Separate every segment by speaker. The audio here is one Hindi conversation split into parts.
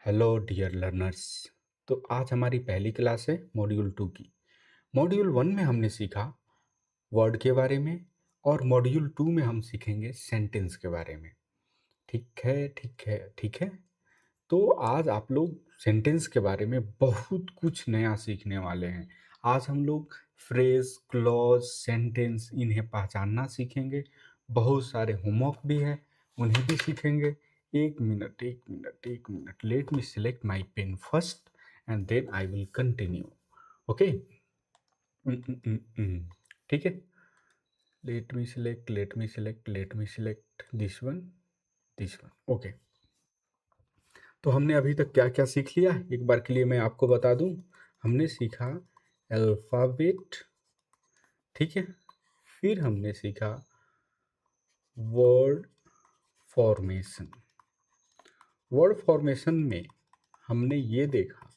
Speaker 1: Hello dear learners. तो आज हमारी पहली क्लास है मॉड्यूल 2 की। मॉड्यूल 1 में हमने सीखा वर्ड के बारे में और मॉड्यूल 2 में हम सीखेंगे सेंटेंस के बारे में। ठीक है, ठीक है, ठीक है। तो आज आप लोग सेंटेंस के बारे में बहुत कुछ नया सीखने वाले हैं। आज हम लोग फ्रेज, क्लॉज, सेंटेंस इन्हें पहचानना सीखेंगे। बहुत सारे होमवर्क भी है, उन्हें भी सीखेंगे। एक मिनट, एक मिनट, एक मिनट, let me select my pen first and then I will continue. Okay, ठीक है। Let me select this one. Okay. तो हमने अभी तक क्या क्या सीख लिया, एक बार के लिए मैं आपको बता दूं। हमने सीखा अल्फ़ाबेट, ठीक है। फिर हमने सीखा वर्ड फॉर्मेशन। वर्ड फॉर्मेशन में हमने ये देखा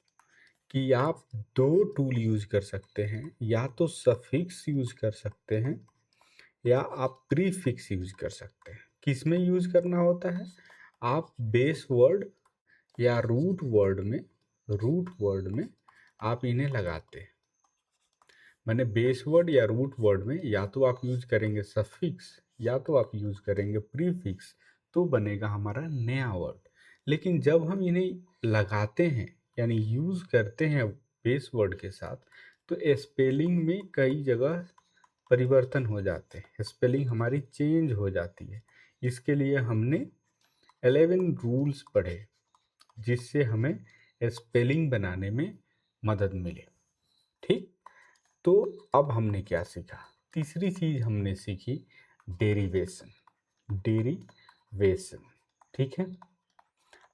Speaker 1: कि आप दो टूल यूज कर सकते हैं, या तो सफिक्स यूज कर सकते हैं या आप प्रीफिक्स यूज कर सकते हैं। किस में यूज करना होता है? आप बेस वर्ड या रूट वर्ड में आप इन्हें लगाते हैं। मैंने बेस वर्ड या रूट वर्ड में या तो आप यूज करेंगे सफिक्स या तो आप यूज करेंगे प्रीफिक्स, तो बनेगा हमारा नया वर्ड। लेकिन जब हम इन्हें लगाते हैं यानी यूज करते हैं बेस वर्ड के साथ, तो स्पेलिंग में कई जगह परिवर्तन हो जाते हैं, स्पेलिंग हमारी चेंज हो जाती है। इसके लिए हमने 11 रूल्स पढ़े, जिससे हमें स्पेलिंग बनाने में मदद मिले। ठीक। तो अब हमने क्या सीखा? तीसरी चीज हमने सीखी डेरिवेशन। डेरिवेशन, ठीक है।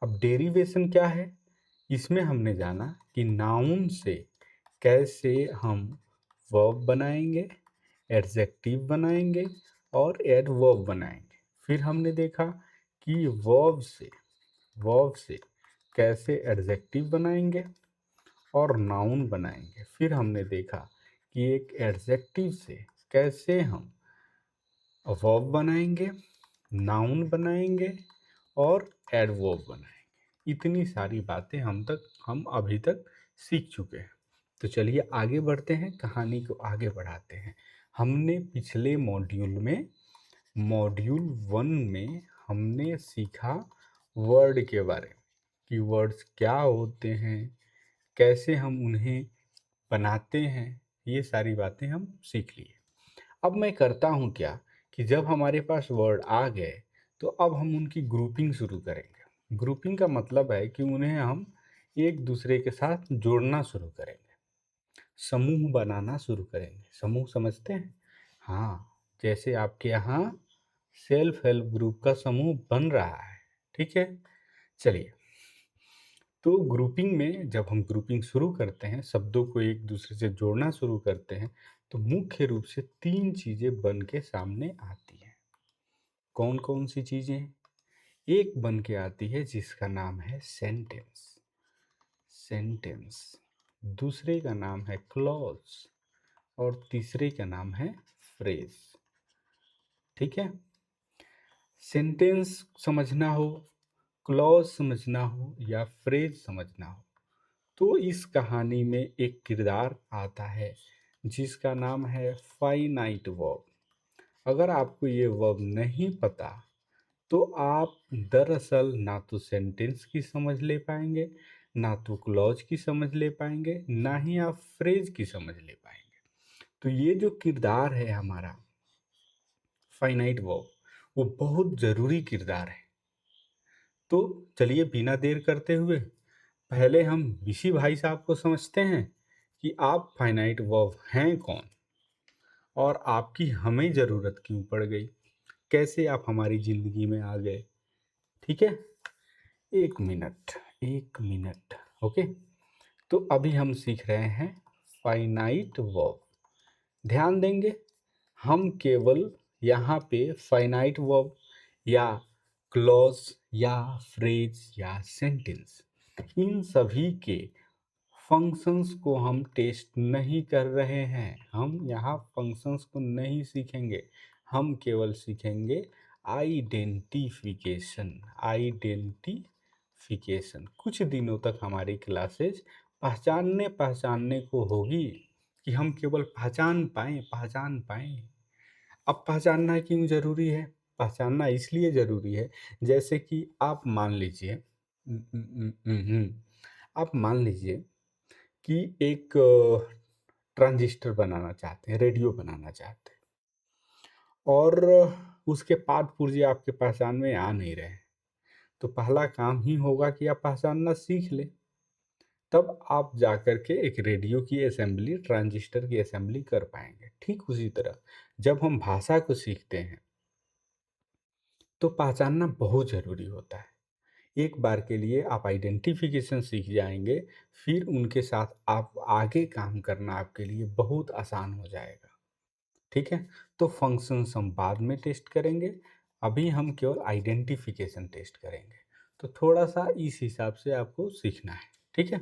Speaker 1: अब डेरिवेशन क्या है? इसमें हमने जाना कि नाउन से कैसे हम वर्ब बनाएंगे, एडजेक्टिव बनाएंगे और एडवर्ब बनाएंगे। फिर हमने देखा कि वर्ब से कैसे एडजेक्टिव बनाएंगे और नाउन बनाएंगे। फिर हमने देखा कि एक एडजेक्टिव से कैसे हम वर्ब बनाएंगे, नाउन बनाएंगे और एडवर्ब बनाएंगे। इतनी सारी बातें हम अभी तक सीख चुके हैं। तो चलिए आगे बढ़ते हैं, कहानी को आगे बढ़ाते हैं। हमने पिछले मॉड्यूल 1 में हमने सीखा वर्ड के बारे में कि वर्ड्स क्या होते हैं, कैसे हम उन्हें बनाते हैं। ये सारी बातें हम सीख लिए। अब मैं करता हूँ क्या कि जब हमारे पास वर्ड आ गए, तो अब हम उनकी ग्रुपिंग शुरू करेंगे। ग्रुपिंग का मतलब है कि उन्हें हम एक दूसरे के साथ जोड़ना शुरू करेंगे, समूह बनाना शुरू करेंगे। समूह समझते हैं? हाँ, जैसे आपके यहाँ सेल्फ हेल्प ग्रुप का समूह बन रहा है, ठीक है। चलिए, तो ग्रुपिंग में जब हम ग्रुपिंग शुरू करते हैं, शब्दों को एक दूसरे से जोड़ना शुरू करते हैं, तो मुख्य रूप से 3 चीजें बन के सामने आती हैं। कौन कौन सी चीजें? एक बन के आती है जिसका नाम है सेंटेंस। सेंटेंस। दूसरे का नाम है क्लॉज और तीसरे का नाम है फ्रेज, ठीक है। सेंटेंस समझना हो, क्लॉज समझना हो या फ्रेज समझना हो, तो इस कहानी में एक किरदार आता है जिसका नाम है फाइनाइट वर्ब। अगर आपको ये वर्ब नहीं पता, तो आप दरअसल ना तो सेंटेंस की समझ ले पाएंगे, ना तो क्लॉज की समझ ले पाएंगे, ना ही आप फ्रेज की समझ ले पाएंगे। तो ये जो किरदार है हमारा फाइनाइट वर्ब, वो बहुत ज़रूरी किरदार है। तो चलिए बिना देर करते हुए पहले हम ऋषि भाई साहब को समझते हैं कि आप फाइनाइट वर्ब हैं कौन और आपकी हमें ज़रूरत क्यों पड़ गई, कैसे आप हमारी ज़िंदगी में आ गए। ठीक है, एक मिनट, एक मिनट। ओके। तो अभी हम सीख रहे हैं फाइनाइट वर्ब। ध्यान देंगे, हम केवल यहाँ पे फाइनाइट वर्ब या क्लॉज या फ्रेज या सेंटेंस, इन सभी के फंक्शंस को हम टेस्ट नहीं कर रहे हैं। हम यहाँ फंक्शंस को नहीं सीखेंगे, हम केवल सीखेंगे आइडेंटिफिकेशन। आइडेंटिफिकेशन। कुछ दिनों तक हमारी क्लासेज पहचानने को होगी कि हम केवल पहचान पाएँ। अब पहचानना क्यों ज़रूरी है? पहचानना इसलिए ज़रूरी है, जैसे कि आप मान लीजिए आप मान लीजिए कि एक ट्रांजिस्टर बनाना चाहते हैं, रेडियो बनाना चाहते हैं और उसके पार्ट पुर्जे आपके पहचान में आ नहीं रहे हैं। तो पहला काम ही होगा कि आप पहचानना सीख लें। तब आप जाकर के एक रेडियो की असेंबली, ट्रांजिस्टर की असेंबली कर पाएँगे। ठीक उसी तरह जब हम भाषा को सीखते हैं, तो पहचानना बहुत ज़रूरी होता है। एक बार के लिए आप आइडेंटिफिकेशन सीख जाएँगे, फिर उनके साथ आप आगे काम करना आपके लिए बहुत आसान हो जाएगा। ठीक है? तो फंक्शंस हम बाद में टेस्ट करेंगे, अभी हम केवल आइडेंटिफिकेशन टेस्ट करेंगे। तो थोड़ा-सा इस हिसाब से आपको सीखना है, ठीक है?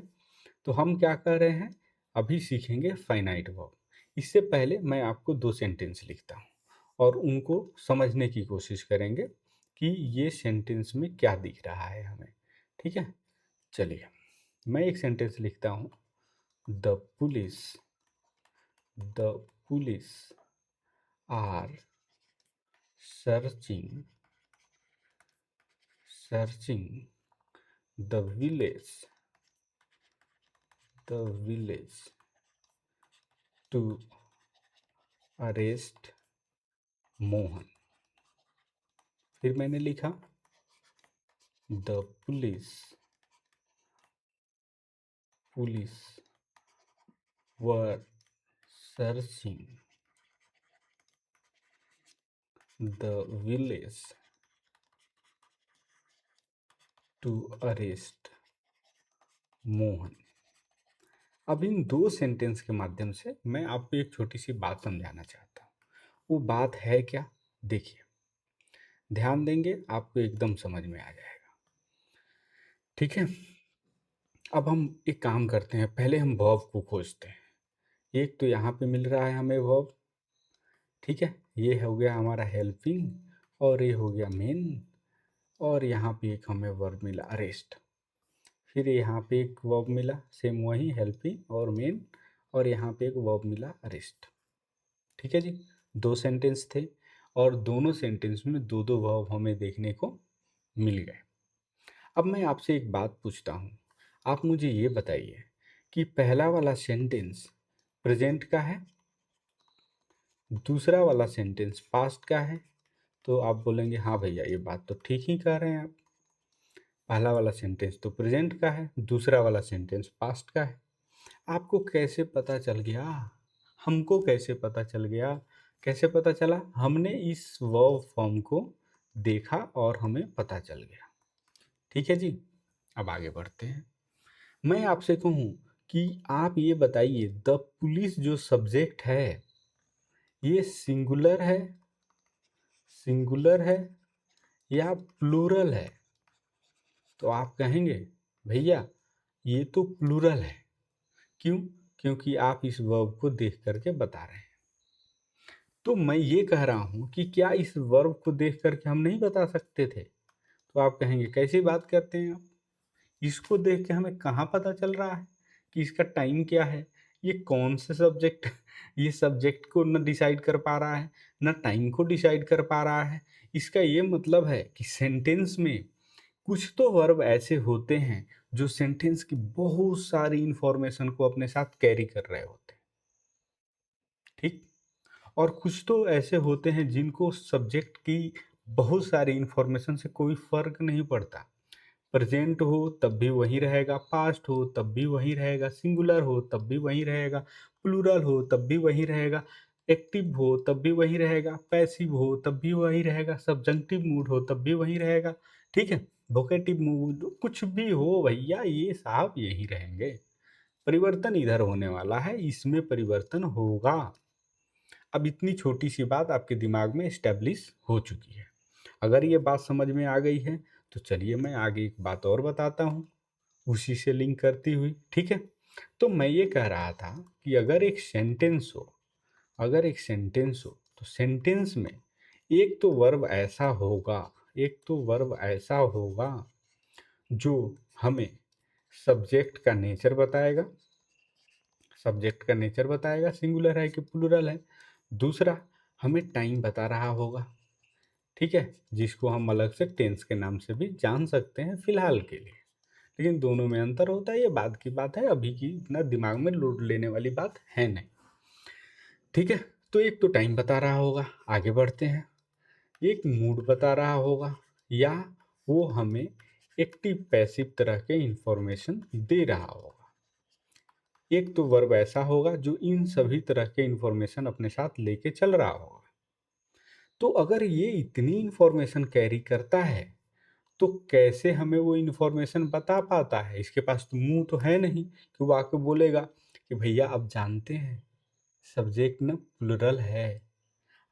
Speaker 1: तो हम क्या कर रहे हैं, अभी सीखेंगे फाइनाइट वर्ब। इससे पहले मैं आपको 2 सेंटेंस लिखता हूँ और उनको समझने की कोशिश करेंगे कि ये सेंटेंस में क्या दिख रहा है हमें, ठीक है? चलिए, मैं एक सेंटेंस लिखता हूँ, the police the police are searching searching the village to arrest Mohan. फिर मैंने लिखा the police were searching the village to arrest Mohan. अब इन 2 सेंटेंस के माध्यम से मैं आपको एक छोटी सी बात समझाना चाहता हूँ। वो बात है क्या? देखिए, ध्यान देंगे आपको एकदम समझ में आ जाएगा, ठीक है? अब हम एक काम करते हैं, पहले हम वर्ब को खोजते हैं। एक तो यहाँ पे मिल रहा है हमें वर्ब, ठीक है? ये हो गया हमारा हेल्पिंग और ये हो गया मेन और यहाँ पे एक हमें वर्ब मिला अरेस्ट। फिर यहाँ पे एक वर्ब मिला सेम वही हेल्पिंग और मेन और यहाँ पे एक वर्ब मिला अरेस्ट। ठीक है जी, 2 सेंटेंस थे और दोनों सेंटेंस में 2-2 वर्ब हमें देखने को मिल गए। अब मैं आपसे एक बात पूछता हूँ, आप मुझे ये बताइए कि पहला वाला सेंटेंस प्रेजेंट का है, दूसरा वाला सेंटेंस पास्ट का है। तो आप बोलेंगे हाँ भैया, ये बात तो ठीक ही कह रहे हैं आप। पहला वाला सेंटेंस तो प्रेजेंट का है, दूसरा वाला सेंटेंस पास्ट का है। आपको कैसे पता चल गया? हमको कैसे पता चल गया? कैसे पता चला? हमने इस वर्ब फॉर्म को देखा और हमें पता चल गया। ठीक है जी, अब आगे बढ़ते हैं। मैं आपसे कहूँ कि आप ये बताइए, द पुलिस जो सब्जेक्ट है, ये सिंगुलर है या प्लूरल है? तो आप कहेंगे भैया ये तो प्लूरल है। क्यों? क्योंकि आप इस वर्ब को देख करके बता रहे हैं। तो मैं ये कह रहा हूँ कि क्या इस वर्ब को देख करके हम नहीं बता सकते थे? तो आप कहेंगे कैसी बात करते हैं आप? इसको देख के हमें कहाँ पता चल रहा है कि इसका टाइम क्या है? ये कौन से सब्जेक्ट ये सब्जेक्ट को न डिसाइड कर पा रहा है, न टाइम को डिसाइड कर पा रहा है। इसका ये मतलब है कि सेंटेंस में कुछ तो वर्ब ऐसे होते हैं जो सेंटेंस की बहुत सारी इंफॉर्मेशन को अपने साथ कैरी कर रहे होते हैं, ठीक? और कुछ तो ऐसे होते हैं जिनको सब्जेक्ट की बहुत सारी इंफॉर्मेशन से कोई फर्क नहीं पड़ता। प्रेजेंट हो तब भी वही रहेगा, पास्ट हो तब भी वही रहेगा, सिंगुलर हो तब भी वही रहेगा, प्लूरल हो तब भी वही रहेगा, एक्टिव हो तब भी वही रहेगा, पैसिव हो तब भी वही रहेगा, सब्जंक्टिव मूड हो तब भी वही रहेगा, ठीक है? वोकेटिव मूड कुछ भी हो भैया, ये साहब यही रहेंगे। परिवर्तन इधर होने वाला है, इसमें परिवर्तन होगा। अब इतनी छोटी सी बात आपके दिमाग में एस्टेब्लिश हो चुकी है। अगर ये बात समझ में आ गई है तो चलिए मैं आगे एक बात और बताता हूँ उसी से लिंक करती हुई, ठीक है? तो मैं ये कह रहा था कि अगर एक सेंटेंस हो तो सेंटेंस में एक तो वर्ब ऐसा होगा जो हमें सब्जेक्ट का नेचर बताएगा, सब्जेक्ट का नेचर बताएगा सिंगुलर है कि प्लूरल है। दूसरा हमें टाइम बता रहा होगा, ठीक है, जिसको हम अलग से टेंस के नाम से भी जान सकते हैं फिलहाल के लिए। लेकिन दोनों में अंतर होता है, ये बाद की बात है, अभी की इतना दिमाग में लोड लेने वाली बात है नहीं, ठीक है। तो एक तो टाइम बता रहा होगा, आगे बढ़ते हैं। एक मूड बता रहा होगा, या वो हमें एक्टिव पैसिव तरह के इंफॉर्मेशन दे रहा होगा। एक तो वर्ब ऐसा होगा जो इन सभी तरह के इंफॉर्मेशन अपने साथ लेके चल रहा होगा। तो अगर ये इतनी इंफॉर्मेशन कैरी करता है तो कैसे हमें वो इंफॉर्मेशन बता पाता है? इसके पास तो मुंह तो है नहीं कि वो आके बोलेगा कि भैया आप जानते हैं सब्जेक्ट ना प्लुरल है,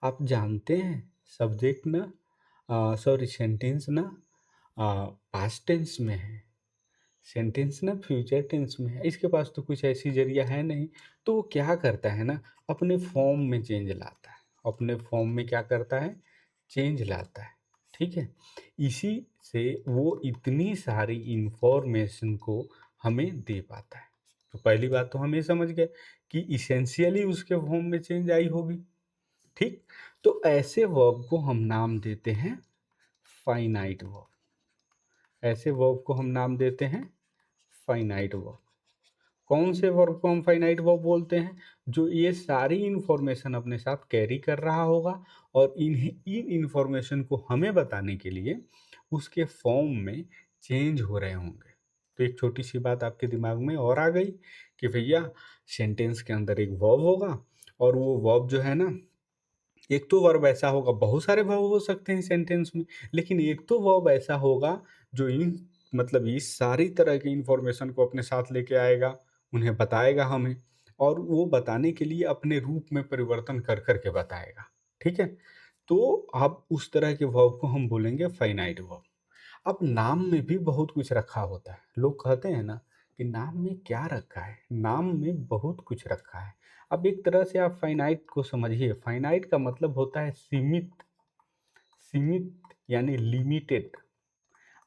Speaker 1: आप जानते हैं सब्जेक्ट ना सॉरी सेंटेंस ना पास्ट टेंस में है, सेंटेंस ना फ्यूचर टेंस में है। इसके पास तो कुछ ऐसी जरिया है नहीं। तो वो क्या करता है ना, अपने फॉर्म में चेंज लाता है, अपने फॉर्म में क्या करता है, चेंज लाता है, ठीक है। इसी से वो इतनी सारी इंफॉर्मेशन को हमें दे पाता है। तो पहली बात तो हम ये समझ गए कि इसेंशियली उसके फॉर्म में चेंज आई होगी, ठीक। तो ऐसे वर्ब को हम नाम देते हैं फाइनाइट वर्ब। ऐसे वर्ब को हम नाम देते हैं फाइनाइट वर्ब। कौन से वर्ब को हम फाइनाइट वर्ब बोलते हैं? जो ये सारी इंफॉर्मेशन अपने साथ कैरी कर रहा होगा और इन इंफॉर्मेशन को हमें बताने के लिए उसके फॉर्म में चेंज हो रहे होंगे। तो एक छोटी सी बात आपके दिमाग में और आ गई कि भैया सेंटेंस के अंदर एक वर्ब होगा, और वो वर्ब जो है ना, एक तो वर्ब ऐसा होगा, बहुत सारे वर्ब हो सकते हैं सेंटेंस में, लेकिन एक तो वर्ब ऐसा होगा जो इन मतलब इस सारी तरह की इंफॉर्मेशन को अपने साथ लेके आएगा, उन्हें बताएगा हमें, और वो बताने के लिए अपने रूप में परिवर्तन कर कर के बताएगा, ठीक है। तो अब उस तरह के वर्ब को हम बोलेंगे फाइनाइट वर्ब। अब नाम में भी बहुत कुछ रखा होता है। लोग कहते हैं ना कि नाम में क्या रखा है, नाम में बहुत कुछ रखा है। अब एक तरह से आप फाइनाइट को समझिए, फाइनाइट का मतलब होता है सीमित, सीमित यानी लिमिटेड।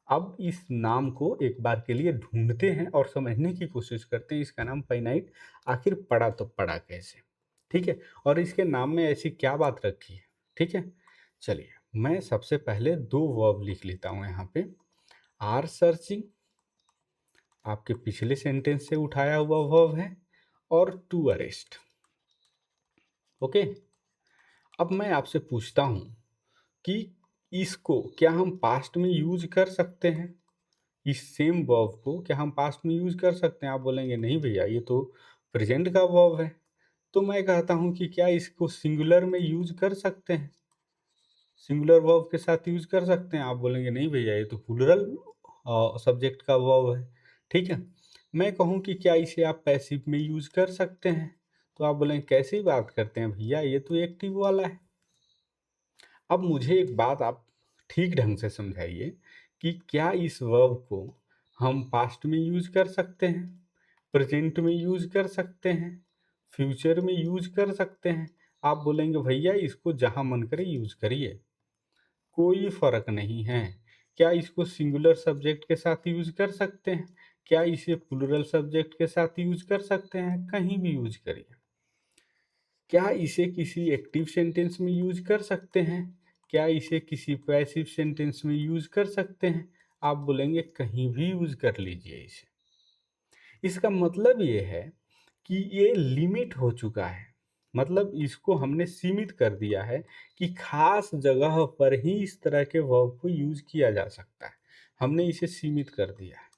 Speaker 1: अब इस नाम को एक बार के लिए ढूंढते हैं और समझने की कोशिश करते हैं, इसका नाम फाइनाइट आखिर पड़ा तो पड़ा कैसे, ठीक है, और इसके नाम में ऐसी क्या बात रखी है, ठीक है। चलिए मैं सबसे पहले दो वर्ब लिख लेता हूँ यहाँ पे। आर सर्चिंग आपके पिछले सेंटेंस से उठाया हुआ वर्ब है, और टू अरेस्ट, ओके। अब मैं आपसे पूछता हूं कि इसको क्या हम पास्ट में यूज कर सकते हैं? इस सेम वर्ब को क्या हम पास्ट में यूज कर सकते हैं? आप बोलेंगे नहीं भैया ये तो प्रेजेंट का वर्ब है। तो मैं कहता हूं कि क्या इसको सिंगुलर में यूज कर सकते हैं, सिंगुलर वर्ब के साथ यूज कर सकते हैं? आप बोलेंगे नहीं भैया ये तो प्लूरल सब्जेक्ट का वर्ब है, ठीक है। मैं कहूँ कि क्या इसे आप पैसिव में यूज कर सकते हैं? तो आप बोलेंगे कैसी बात करते हैं भैया, ये तो एक्टिव वाला है। अब मुझे एक बात आप ठीक ढंग से समझाइए कि क्या इस वर्ब को हम पास्ट में यूज कर सकते हैं, प्रेजेंट में यूज कर सकते हैं, फ्यूचर में यूज कर सकते हैं? आप बोलेंगे भैया इसको जहां मन करे यूज करिए, कोई फर्क नहीं है। क्या इसको सिंगुलर सब्जेक्ट के साथ यूज कर सकते हैं? क्या इसे प्लूरल सब्जेक्ट के साथ यूज कर सकते हैं? कहीं भी यूज करिए। क्या इसे किसी एक्टिव सेंटेंस में यूज कर सकते हैं? क्या इसे किसी पैसिव सेंटेंस में यूज कर सकते हैं? आप बोलेंगे कहीं भी यूज कर लीजिए इसे। इसका मतलब ये है कि ये लिमिट हो चुका है, मतलब इसको हमने सीमित कर दिया है कि खास जगह पर ही इस तरह के वर्ब को यूज किया जा सकता है। हमने इसे सीमित कर दिया है,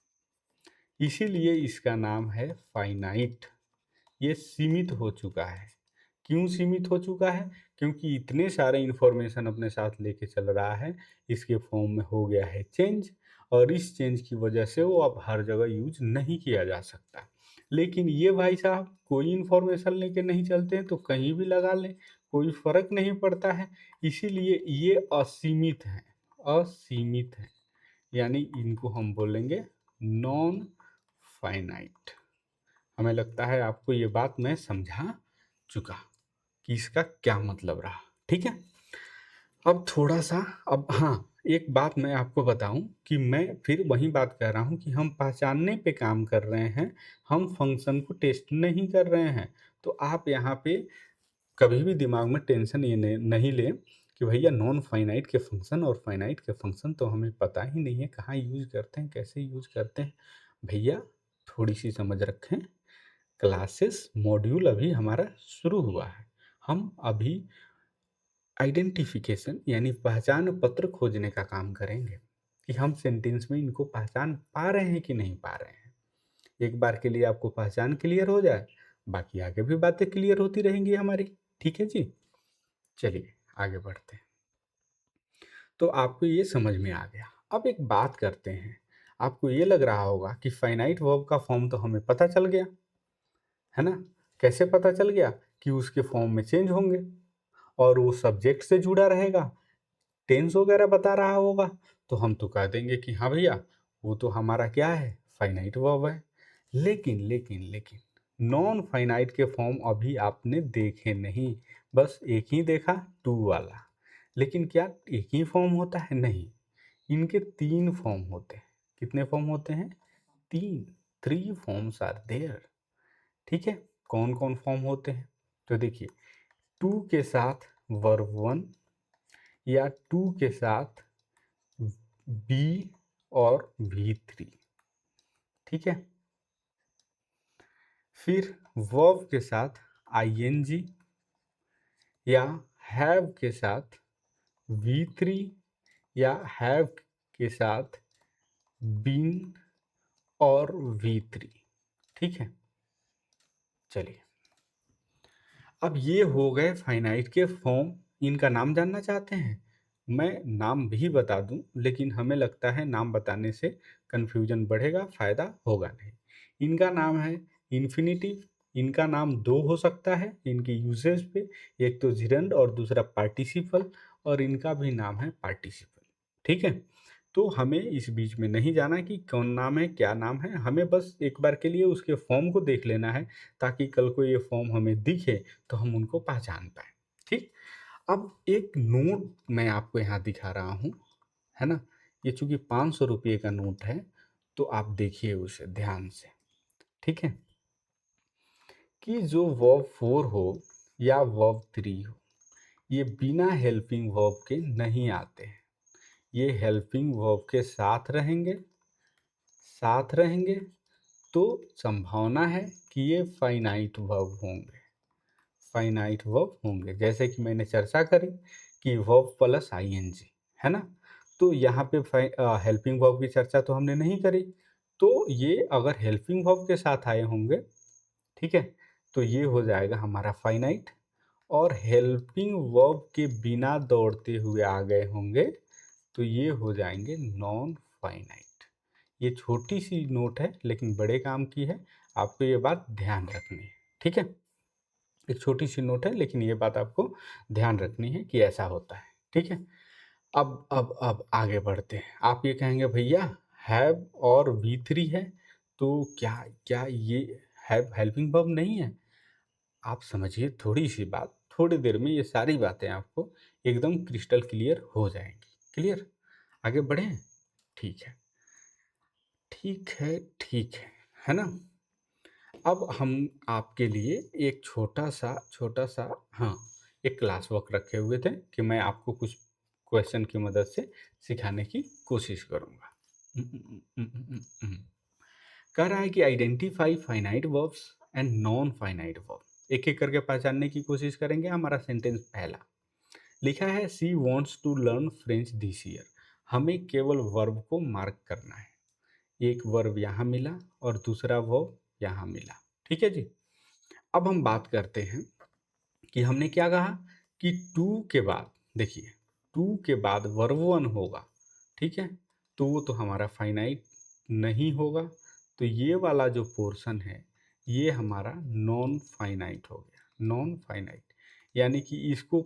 Speaker 1: इसीलिए इसका नाम है फाइनाइट। ये सीमित हो चुका है। क्यों सीमित हो चुका है? क्योंकि इतने सारे इंफॉर्मेशन अपने साथ लेके चल रहा है, इसके फॉर्म में हो गया है चेंज, और इस चेंज की वजह से वो अब हर जगह यूज नहीं किया जा सकता। लेकिन ये भाई साहब कोई इंफॉर्मेशन लेके नहीं चलते हैं, तो कहीं भी लगा लें, कोई फर्क नहीं पड़ता है। इसीलिए ये असीमित है, असीमित है, यानी इनको हम बोलेंगे नॉन फाइनाइट। हमें लगता है आपको ये बात मैं समझा चुका कि इसका क्या मतलब रहा, ठीक है। अब थोड़ा सा, अब हाँ, एक बात मैं आपको बताऊँ कि मैं फिर वही बात कह रहा हूँ कि हम पहचानने पे काम कर रहे हैं, हम फ़ंक्शन को टेस्ट नहीं कर रहे हैं। तो आप यहाँ पे कभी भी दिमाग में टेंशन ये नहीं लें कि भैया नॉन फाइनाइट के फंक्शन और फाइनाइट के फंक्शन तो हमें पता ही नहीं है, कहाँ यूज़ करते हैं, कैसे यूज़ करते हैं। भैया थोड़ी-सी समझ रखें, क्लासेस मॉड्यूल अभी हमारा शुरू हुआ है। हम अभी आइडेंटिफ़िकेशन यानी पहचान पत्र खोजने का काम करेंगे कि हम सेंटेंस में इनको पहचान पा रहे हैं कि नहीं पा रहे हैं। एक बार के लिए आपको पहचान क्लियर हो जाए, बाकी आगे भी बातें क्लियर होती रहेंगी हमारी। ठीक है जी? चलिए आगे बढ़ते हैं। तो आपको ये समझ में आ गया। अब एक बात करते हैं, आपको ये लग रहा होगा कि फाइनाइट वर्ब का फॉर्म तो हमें पता चल गया, है ना? कैसे पता चल गया? कि उसके फॉर्म में चेंज होंगे और वो सब्जेक्ट से जुड़ा रहेगा, टेंस वगैरह बता रहा होगा, तो हम तो कह देंगे कि हाँ भैया, वो तो हमारा क्या है? फाइनाइट वर्ब है। लेकिन नॉन फाइनाइट के फॉर्म अभी आपने देखे नहीं, बस एक ही देखा टू वाला। लेकिन क्या एक ही फॉर्म होता है? नहीं, इनके 3 फॉर्म होते हैं। कितने फॉर्म होते हैं? 3। 3 फॉर्म्स आर देयर। ठीक है? कौन-कौन फॉर्म होते हैं? तो देखिए, टू के साथ वर्ब 1 या टू के साथ बी और V3। ठीक है? फिर वर्ब के साथ आईएनजी या हैव के साथ V3 या हैव के साथ बीन और V3। ठीक है? चलिए, अब ये हो गए फाइनाइट के फॉर्म। इनका नाम जानना चाहते हैं? मैं नाम भी बता दूं, लेकिन हमें लगता है नाम बताने से कन्फ्यूजन बढ़ेगा, फ़ायदा होगा नहीं। इनका नाम है इन्फिनिटिव। इनका नाम 2 हो सकता है इनकी यूसेज पे, एक तो जिरंड और दूसरा पार्टिसिपल, और इनका भी नाम है पार्टिसिपल। ठीक है? तो हमें इस बीच में नहीं जाना कि कौन नाम है, क्या नाम है, हमें बस एक बार के लिए उसके फॉर्म को देख लेना है, ताकि कल को ये फॉर्म हमें दिखे तो हम उनको पहचान पाएँ। ठीक? अब एक नोट मैं आपको यहाँ दिखा रहा हूँ, है ना? ये चूँकि ₹500 का नोट है, तो आप देखिए उसे ध्यान से। ठीक है? कि जो वर्ब 4 हो या वर्ब 3 हो, ये बिना हेल्पिंग वर्ब के नहीं आते हैं। ये हेल्पिंग वर्ब के साथ रहेंगे तो संभावना है कि ये फाइनाइट वर्ब होंगे। फाइनाइट वर्ब होंगे, जैसे कि मैंने चर्चा करी कि वर्ब प्लस आईएनजी, है ना? तो यहाँ पे हेल्पिंग वर्ब की चर्चा तो हमने नहीं करी। तो ये अगर हेल्पिंग वर्ब के साथ आए होंगे, ठीक है, तो ये हो जाएगा हमारा फाइनाइट। और हेल्पिंग वर्ब के बिना दौड़ते हुए आ गए होंगे, तो ये हो जाएंगे नॉन फाइनाइट। ये छोटी सी नोट है लेकिन बड़े काम की है, आपको ये बात ध्यान रखनी है। ठीक है? एक छोटी सी नोट है लेकिन ये बात आपको ध्यान रखनी है कि ऐसा होता है। ठीक है? अब आगे बढ़ते हैं। आप ये कहेंगे भैया हैव और V3 है, तो क्या क्या ये हैव हेल्पिंग वर्ब नहीं है? आप समझिए थोड़ी सी बात, थोड़ी देर में ये सारी बातें आपको एकदम क्रिस्टल क्लियर हो जाएंगी। क्लियर? आगे बढ़ें? ठीक है, है ना? अब हम आपके लिए एक छोटा सा हाँ, एक क्लास वर्क रखे हुए थे कि मैं आपको कुछ क्वेश्चन की मदद से सिखाने की कोशिश करूँगा। कह रहा है कि identify finite verbs and non finite verb. एक-एक करके पहचानने की कोशिश करेंगे। हमारा सेंटेंस पहला लिखा है, she wants to learn French this year. हमें केवल वर्ब को मार्क करना है। एक वर्ब यहाँ मिला और दूसरा वर्ब यहाँ मिला। ठीक है जी? अब हम बात करते हैं कि हमने क्या कहा कि टू के बाद, देखिए, टू के बाद वर्ब वन होगा। ठीक है? तो वो तो हमारा फाइनाइट नहीं होगा। तो ये वाला जो पोर्शन है, ये हमारा नॉन फाइनाइट हो गया। नॉन फाइनाइट यानी कि इसको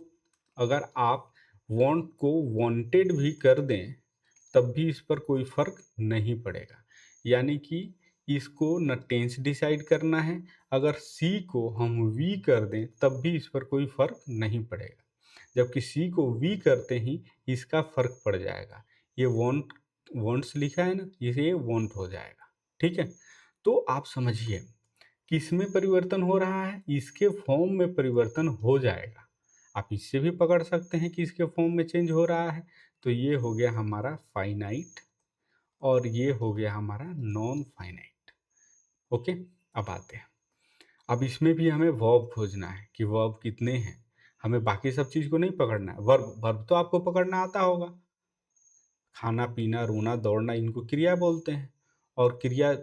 Speaker 1: अगर आप वांट को वांटेड भी कर दें, तब भी इस पर कोई फ़र्क नहीं पड़ेगा। यानी कि इसको न टेंस डिसाइड करना है, अगर सी को हम वी कर दें तब भी इस पर कोई फ़र्क नहीं पड़ेगा। जबकि सी को वी करते ही इसका फ़र्क पड़ जाएगा। ये वॉन्ट्स लिखा है ना, ये वॉन्ट हो जाएगा। ठीक है, तो आप समझिए किसमें परिवर्तन हो रहा है, इसके फॉर्म में परिवर्तन हो जाएगा। आप इससे भी पकड़ सकते हैं कि इसके फॉर्म में चेंज हो रहा है। तो ये हो गया हमारा फाइनाइट और ये हो गया हमारा नॉन फाइनाइट। ओके, अब आते हैं, अब इसमें भी हमें वर्ब खोजना है कि वर्ब कितने हैं। हमें बाकी सब चीज़ को नहीं पकड़ना है। वर्ब वर्ब तो आपको पकड़ना आता होगा, खाना पीना रोना दौड़ना, इनको क्रिया बोलते हैं। और क्रिया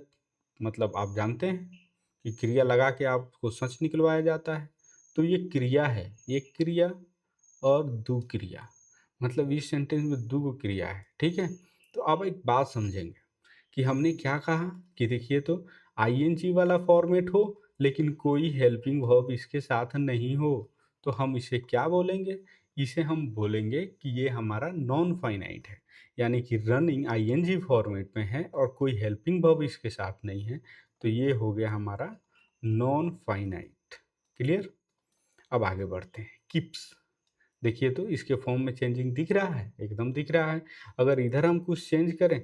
Speaker 1: मतलब आप जानते हैं कि क्रिया लगा के आपको सच निकलवाया जाता है। तो ये क्रिया है, एक क्रिया और दो क्रिया, मतलब इस सेंटेंस में दो क्रिया है। ठीक है, तो अब एक बात समझेंगे कि हमने क्या कहा कि देखिए, तो आईएनजी वाला फॉर्मेट हो लेकिन कोई हेल्पिंग वर्ब इसके साथ नहीं हो, तो हम इसे क्या बोलेंगे? इसे हम बोलेंगे कि ये हमारा नॉन फाइनाइट है, यानी कि रनिंग आईएनजी फॉर्मेट में है और कोई हेल्पिंग वर्ब इसके साथ नहीं है। तो ये हो गया हमारा नॉन फाइनाइट। क्लियर? अब आगे बढ़ते हैं। किप्स, देखिए तो इसके फॉर्म में चेंजिंग दिख रहा है, एकदम दिख रहा है। अगर इधर हम कुछ चेंज करें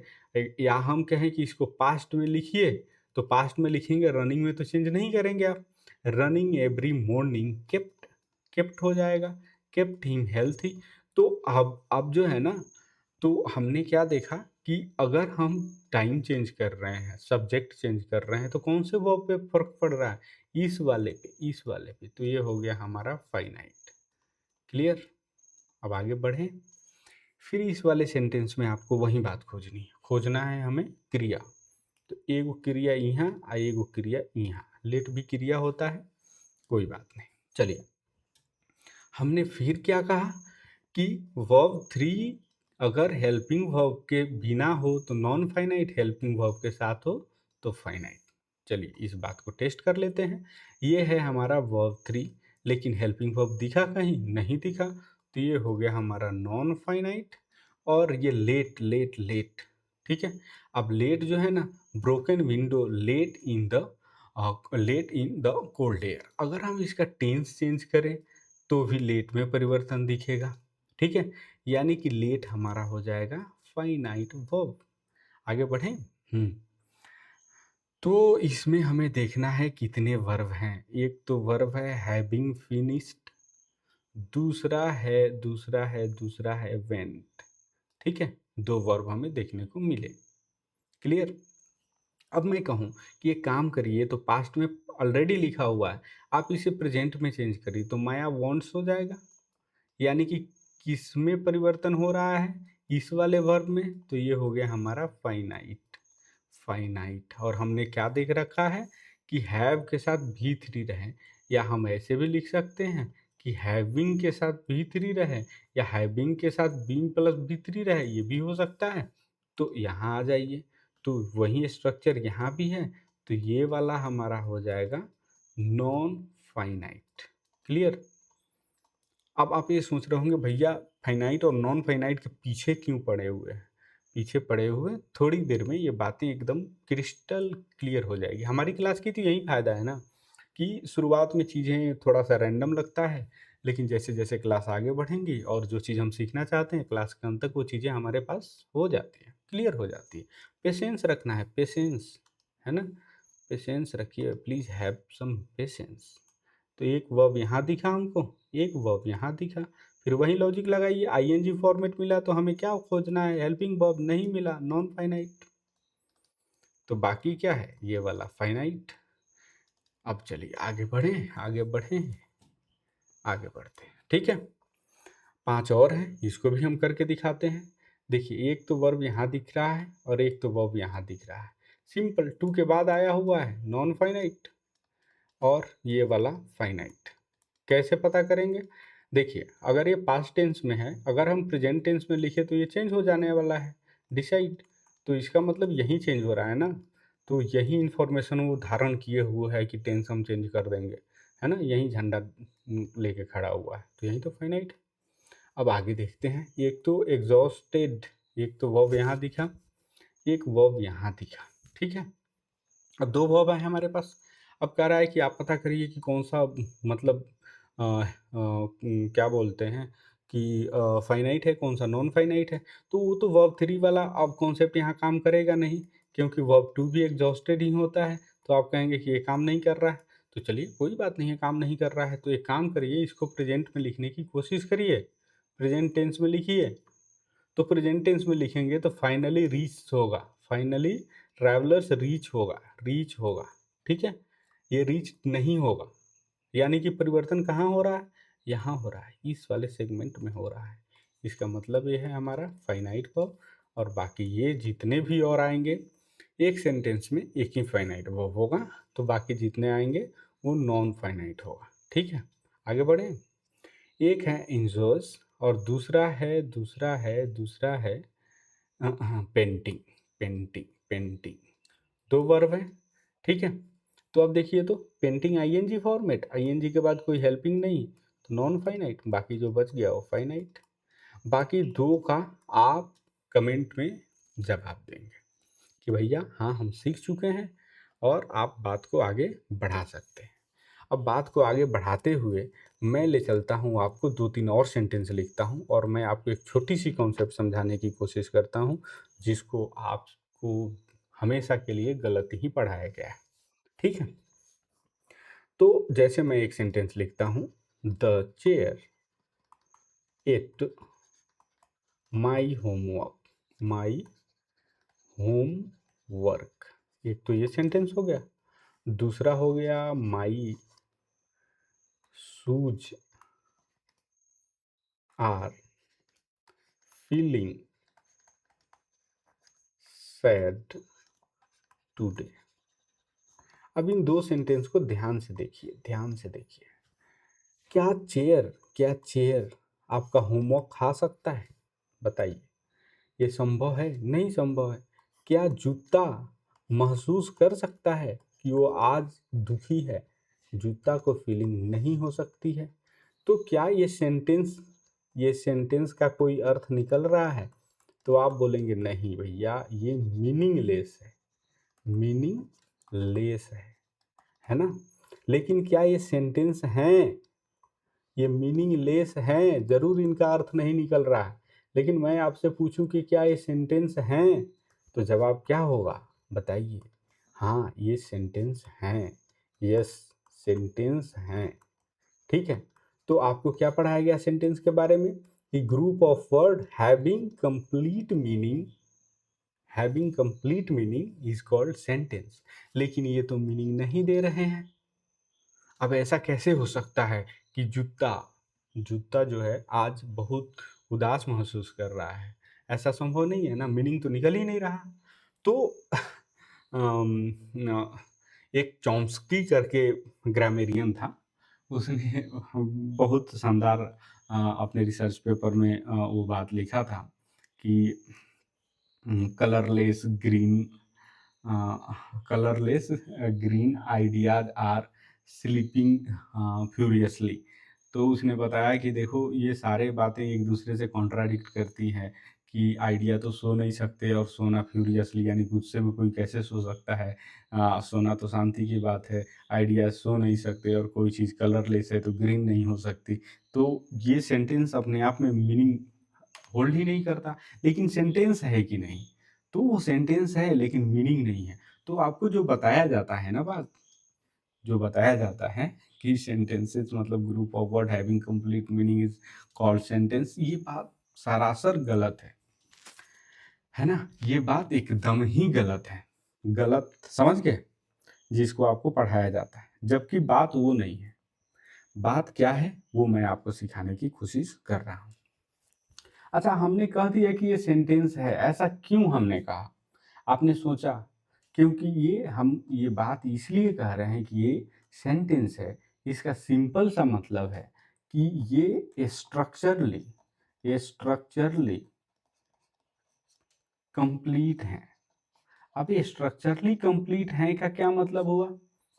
Speaker 1: या हम कहें कि इसको पास्ट में लिखिए, तो पास्ट में लिखेंगे, रनिंग में तो चेंज नहीं करेंगे आप। Running every morning kept, kept हो जाएगा, केप्ट हिम हेल्थी। तो अब जो है ना, तो हमने क्या देखा कि अगर हम टाइम चेंज कर रहे हैं, सब्जेक्ट चेंज कर रहे हैं, तो कौन से वर्ब पे फर्क पड़ रहा है? इस वाले पे, इस वाले पे। तो ये हो गया हमारा फाइनाइट। क्लियर? अब आगे बढ़ें। फिर इस वाले सेंटेंस में आपको वही बात खोजनी है, खोजना है हमें क्रिया। तो एगो क्रिया यहाँ और एगो क्रिया यहाँ, लेट भी क्रिया होता है, कोई बात नहीं। चलिए, हमने फिर क्या कहा कि वर्ब थ्री अगर हेल्पिंग वर्ब के बिना हो तो नॉन फाइनाइट, हेल्पिंग वर्ब के साथ हो तो फाइनाइट। चलिए इस बात को टेस्ट कर लेते हैं। ये है हमारा वर्ब थ्री, लेकिन हेल्पिंग वर्ब दिखा कहीं? नहीं दिखा। तो ये हो गया हमारा नॉन फाइनाइट। और ये लेट लेट लेट, ठीक है। अब लेट जो है ना, broken window, let in the cold air, अगर हम इसका टेंस चेंज करें तो भी लेट में परिवर्तन दिखेगा। ठीक है, यानी कि लेट हमारा हो जाएगा फाइनाइट वर्ब। आगे बढ़ें। तो इसमें हमें देखना है कितने वर्ब हैं। एक तो वर्ब है हैविंग फिनिश्ड, दूसरा है वेंट। ठीक है, दो वर्ब हमें देखने को मिले। क्लियर? अब मैं कहूँ कि ये काम करिए, तो पास्ट में ऑलरेडी लिखा हुआ है, आप इसे प्रेजेंट में चेंज करिए तो माया वांट्स हो जाएगा। यानी कि किस में परिवर्तन हो रहा है? इस वाले वर्ब में। तो ये हो गया हमारा फाइनाइट, फाइनाइट। और हमने क्या देख रखा है कि हैव के साथ भी थ्री रहे, या हम ऐसे भी लिख सकते हैं कि हैविंग के साथ भी थ्री रहे, या हैविंग के साथ बीइंग प्लस भी थ्री रहे, ये भी हो सकता है। तो यहाँ आ जाइए, तो वही स्ट्रक्चर यहाँ भी है। तो ये वाला हमारा हो जाएगा नॉन फाइनाइट। क्लियर? अब आप ये सोच रहे होंगे भैया फाइनाइट और नॉन फाइनाइट के पीछे क्यों पड़े हुए हैं? पीछे पड़े हुए, थोड़ी देर में ये बातें एकदम क्रिस्टल क्लियर हो जाएगी। हमारी क्लास की तो यही फ़ायदा है ना, कि शुरुआत में चीज़ें थोड़ा सा रैंडम लगता है, लेकिन जैसे जैसे क्लास आगे बढ़ेंगी और जो चीज़ हम सीखना चाहते हैं क्लास के अंत तक वो चीज़ें हमारे पास हो जाती हैं, क्लियर हो जाती है। पेशेंस रखना है, पेशेंस, है ना? पेशेंस रखिए, प्लीज़ हैव सम पेशेंस। तो एक वर्ब यहाँ दिखा हमको, एक वर्ब यहाँ दिखा, फिर वही लॉजिक लगाइए। आईएनजी फॉर्मेट मिला तो हमें क्या खोजना है? हेल्पिंग वर्ब नहीं मिला, नॉन फाइनाइट। तो बाकी क्या है? ये वाला फाइनाइट। अब चलिए आगे बढ़ें, आगे बढ़ें, आगे बढ़ते हैं। ठीक है, 5 और हैं, इसको भी हम करके दिखाते हैं। देखिए, एक तो वर्ब यहाँ दिख रहा है और एक तो वर्ब यहाँ दिख रहा है। सिंपल, टू के बाद आया हुआ है नॉन फाइनाइट और ये वाला फाइनाइट। कैसे पता करेंगे? देखिए, अगर ये पास्ट टेंस में है, अगर हम प्रेजेंट टेंस में लिखे तो ये चेंज हो जाने वाला है, डिसाइड। तो इसका मतलब यही चेंज हो रहा है ना, तो यही इन्फॉर्मेशन वो धारण किए हुए है कि टेंस हम चेंज कर देंगे, है ना? यही झंडा लेके खड़ा हुआ है, तो यही तो फाइनाइट है। अब आगे देखते हैं। एक तो एग्जॉस्टेड, एक तो वर्ब यहाँ दिखा, एक वर्ब यहाँ दिखा। ठीक है, अब दो वर्ब है हमारे पास। अब कह रहा है कि आप पता करिए कि कौन सा, मतलब क्या बोलते हैं कि फाइनाइट है, कौन सा नॉन फाइनाइट है। तो वो तो वर्ब 3 वाला अब कॉन्सेप्ट यहाँ काम करेगा नहीं, क्योंकि वर्ब 2 भी एग्जॉस्टेड ही होता है। तो आप कहेंगे कि ये काम नहीं कर रहा है। तो चलिए कोई बात नहीं है, काम नहीं कर रहा है तो एक काम करिए, इसको प्रेजेंट में लिखने की कोशिश करिए, प्रेजेंट टेंस में लिखिए। तो प्रेजेंट टेंस में लिखेंगे तो फाइनली रीच होगा, फाइनली ट्रैवलर्स रीच होगा। ठीक है, ये रीच नहीं होगा, यानी कि परिवर्तन कहाँ हो रहा है, यहाँ हो रहा है, इस वाले सेगमेंट में हो रहा है। इसका मतलब ये है हमारा फाइनाइट वर्ब, और बाकी ये जितने भी और आएंगे, एक सेंटेंस में एक ही फाइनाइट वर्ब होगा, तो बाकी जितने आएंगे वो नॉन फाइनाइट होगा। ठीक है, आगे बढ़े। एक है इंजोर्स और दूसरा है पेंटिंग, पेंटिंग, दो वर्ब है। ठीक है, तो अब देखिए, तो पेंटिंग आईएनजी फॉर्मेट, आईएनजी के बाद कोई हेल्पिंग नहीं, तो नॉन फाइनाइट, बाकी जो बच गया वो फाइनाइट। बाकी दो का आप कमेंट में जवाब देंगे कि भैया हाँ हम सीख चुके हैं, और आप बात को आगे बढ़ा सकते हैं। अब बात को आगे बढ़ाते हुए मैं ले चलता हूँ आपको, 2-3 और सेंटेंस लिखता हूँ, और मैं आपको एक छोटी सी कॉन्सेप्ट समझाने की कोशिश करता हूँ, जिसको आपको हमेशा के लिए गलत ही पढ़ाया गया है। ठीक है, तो जैसे मैं एक सेंटेंस लिखता हूँ, the chair ate my homework. एक तो ये सेंटेंस हो गया। दूसरा हो गया, my shoes are feeling sad today. अब इन दो सेंटेंस को ध्यान से देखिए, क्या चेयर आपका होमवर्क खा सकता है? बताइए, ये संभव है? नहीं संभव है। क्या जूता महसूस कर सकता है कि वो आज दुखी है? जूता को फीलिंग नहीं हो सकती है। तो क्या ये सेंटेंस का कोई अर्थ निकल रहा है? तो आप बोलेंगे नहीं भैया, ये मीनिंगलेस है ना। लेकिन क्या ये सेंटेंस हैं? ये मीनिंगलेस हैं, जरूर इनका अर्थ नहीं निकल रहा है। लेकिन मैं आपसे पूछूं कि क्या ये सेंटेंस हैं, तो जवाब क्या होगा बताइए? हाँ, ये सेंटेंस हैं। यस, सेंटेंस हैं। ठीक है, तो आपको क्या पढ़ाया गया सेंटेंस के बारे में? कि group of word having complete meaning is called sentence. लेकिन ये तो मीनिंग नहीं दे रहे हैं। अब ऐसा कैसे हो सकता है कि जूता जो है आज बहुत उदास महसूस कर रहा है? ऐसा संभव नहीं है ना, मीनिंग तो निकल ही नहीं रहा। तो एक चॉम्स्की करके ग्रामेरियन था, उसने बहुत शानदार अपने रिसर्च पेपर में वो बात लिखा था कि colourless green ideas are sleeping furiously. तो उसने बताया कि देखो, ये सारे बातें एक दूसरे से कॉन्ट्राडिक्ट करती हैं कि आइडिया तो सो नहीं सकते और सोना फ्यूरियसली, यानी गुस्से में कोई कैसे सो सकता है? सोना तो शांति की बात है, आइडिया सो नहीं सकते, और कोई चीज़ कलरलेस है तो ग्रीन नहीं हो सकती। तो ये सेंटेंस अपने आप में मीनिंग होल्ड ही नहीं करता। लेकिन सेंटेंस है कि नहीं? तो वो सेंटेंस है लेकिन मीनिंग नहीं है। तो आपको जो बताया जाता है ना, बात जो बताया जाता है कि सेंटेंसेस मतलब group of word having complete meaning is called sentence, ये बात सरासर गलत है ना। ये बात एकदम ही गलत है, गलत समझ गए जिसको आपको पढ़ाया जाता है, जबकि बात वो नहीं है। बात क्या है वो मैं आपको सिखाने की कोशिश कर रहा हूँ। अच्छा, हमने कह दिया कि ये सेंटेंस है, ऐसा क्यों हमने कहा? आपने सोचा क्योंकि ये बात इसलिए कह रहे हैं कि ये सेंटेंस है। इसका सिंपल सा मतलब है कि ये स्ट्रक्चरली कंप्लीट है। अब ये स्ट्रक्चरली कंप्लीट है का क्या मतलब हुआ?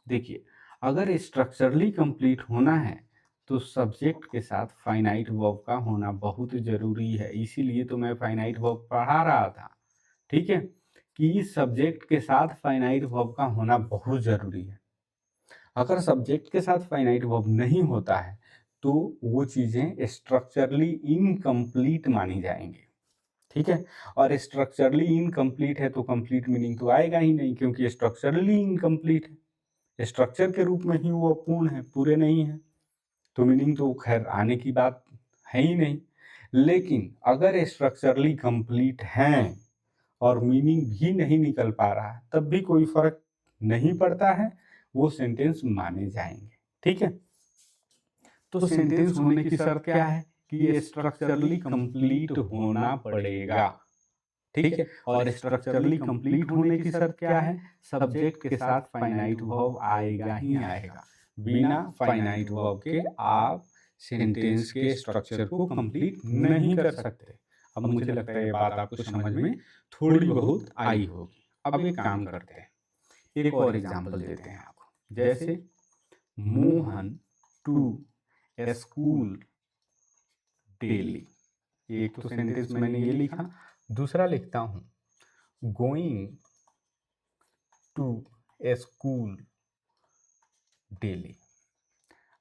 Speaker 1: देखिए, अगर स्ट्रक्चरली कंप्लीट होना है तो सब्जेक्ट के साथ फाइनाइट वर्ब का होना बहुत जरूरी है। इसीलिए तो मैं फाइनाइट वर्ब पढ़ा रहा था। ठीक है, कि सब्जेक्ट के साथ फाइनाइट वर्ब का होना बहुत जरूरी है। अगर सब्जेक्ट के साथ फाइनाइट वर्ब नहीं होता है तो वो चीज़ें स्ट्रक्चरली इनकम्प्लीट मानी जाएंगी। ठीक है, और स्ट्रक्चरली इनकम्प्लीट है तो कंप्लीट मीनिंग तो आएगा ही नहीं, क्योंकि स्ट्रक्चरली इनकम्प्लीट है, स्ट्रक्चर के रूप में ही वो अपूर्ण है, पूरे नहीं है, तो मीनिंग तो खैर आने की बात है ही नहीं। लेकिन अगर स्ट्रक्चरली कंप्लीट हैं और मीनिंग भी नहीं निकल पा रहा है, तब भी कोई फर्क नहीं पड़ता है, वो सेंटेंस माने जाएंगे। ठीक है, तो सेंटेंस होने की शर्त क्या है कि ये स्ट्रक्चरली कंप्लीट होना पड़ेगा। ठीक है, और स्ट्रक्चरली कंप्लीट होने की शर्त क्या है, सब्जेक्ट के साथ फाइनाइट वर्ब आएगा ही आएगा। बिना फाइनाइट वर्ब के आप सेंटेंस के स्ट्रक्चर को कंप्लीट नहीं कर सकते। अब मुझे लगता है ये बात आपको समझ में थोड़ी बहुत आई होगी। अब एक काम करते हैं, एक और एग्जांपल देते हैं आपको। जैसे मोहन टू स्कूल डेली, एक तो सेंटेंस मैंने ये लिखा, दूसरा लिखता हूँ गोइंग टू स्कूल डेली।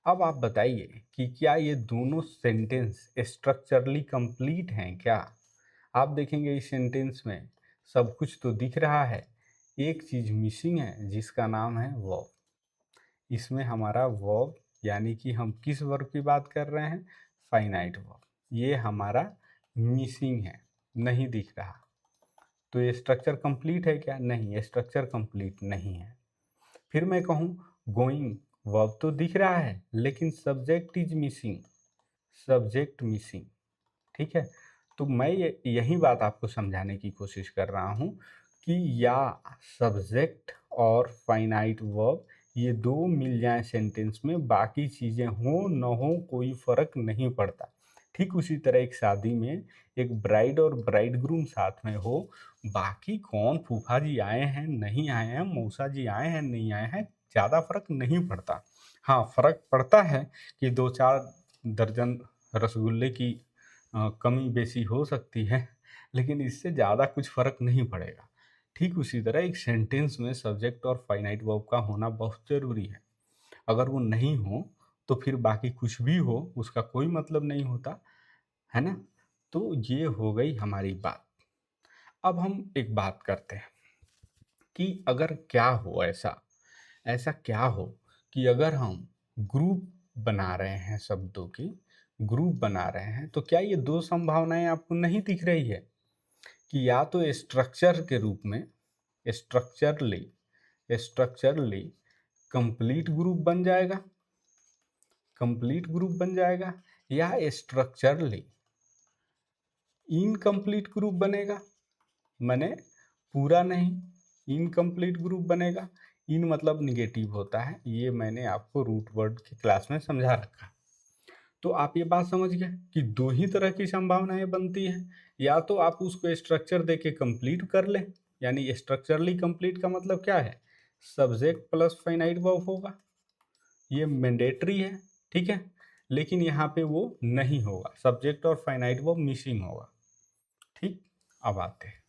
Speaker 1: अब आप बताइए कि क्या ये दोनों सेंटेंस स्ट्रक्चरली कंप्लीट हैं क्या? आप देखेंगे इस सेंटेंस में सब कुछ तो दिख रहा है, एक चीज मिसिंग है जिसका नाम है वर्ब। इसमें हमारा वर्ब, यानी कि हम किस वर्ब की बात कर रहे हैं, फाइनाइट वर्ब, ये हमारा मिसिंग है, नहीं दिख रहा। तो ये स्ट्रक्चर कंप्लीट है क्या? नहीं, ये स्ट्रक्चर कंप्लीट नहीं है। फिर मैं कहूँ गोइंग, वर्ब तो दिख रहा है लेकिन subject is missing, subject missing. ठीक है, तो मैं यही बात आपको समझाने की कोशिश कर रहा हूँ कि या सब्जेक्ट और फाइनाइट वर्ब ये दो मिल जाए सेंटेंस में, बाकी चीज़ें हो न हो कोई फर्क नहीं पड़ता। ठीक उसी तरह एक शादी में एक ब्राइड और ब्राइड ग्रूम साथ में हो, बाकी कौन फूफा जी आए हैं नहीं आए हैं, मौसा जी आए हैं नहीं आए हैं, ज़्यादा फर्क नहीं पड़ता। हाँ, फर्क पड़ता है कि 2-4 दर्जन रसगुल्ले की कमी बेसी हो सकती है, लेकिन इससे ज़्यादा कुछ फ़र्क नहीं पड़ेगा। ठीक उसी तरह एक सेंटेंस में सब्जेक्ट और फाइनाइट वर्ब का होना बहुत ज़रूरी है। अगर वो नहीं हो तो फिर बाकी कुछ भी हो उसका कोई मतलब नहीं होता, है ना? तो ये हो गई हमारी बात। अब हम एक बात करते हैं कि अगर क्या हो ऐसा, ऐसा क्या हो कि अगर हम ग्रुप बना रहे हैं, शब्दों की ग्रुप बना रहे हैं, तो क्या ये दो संभावनाएं आपको नहीं दिख रही है कि या तो स्ट्रक्चर के रूप में स्ट्रक्चरली स्ट्रक्चरली कंप्लीट ग्रुप बन जाएगा, कंप्लीट ग्रुप बन जाएगा, या स्ट्रक्चरली इनकम्प्लीट ग्रुप बनेगा, माने पूरा नहीं, इनकम्प्लीट ग्रुप बनेगा। इन मतलब निगेटिव होता है, ये मैंने आपको रूट वर्ड की क्लास में समझा रखा। तो आप ये बात समझ गए कि दो ही तरह की संभावनाएं बनती हैं, या तो आप उसको स्ट्रक्चर देके कंप्लीट कर लें, यानी स्ट्रक्चरली कंप्लीट का मतलब क्या है, सब्जेक्ट प्लस फाइनाइट वर्ब होगा, ये मैंडेटरी है। ठीक है, लेकिन यहाँ पे वो नहीं होगा, सब्जेक्ट और फाइनाइट वर्ब मिसिंग होगा। ठीक, अब आते हैं,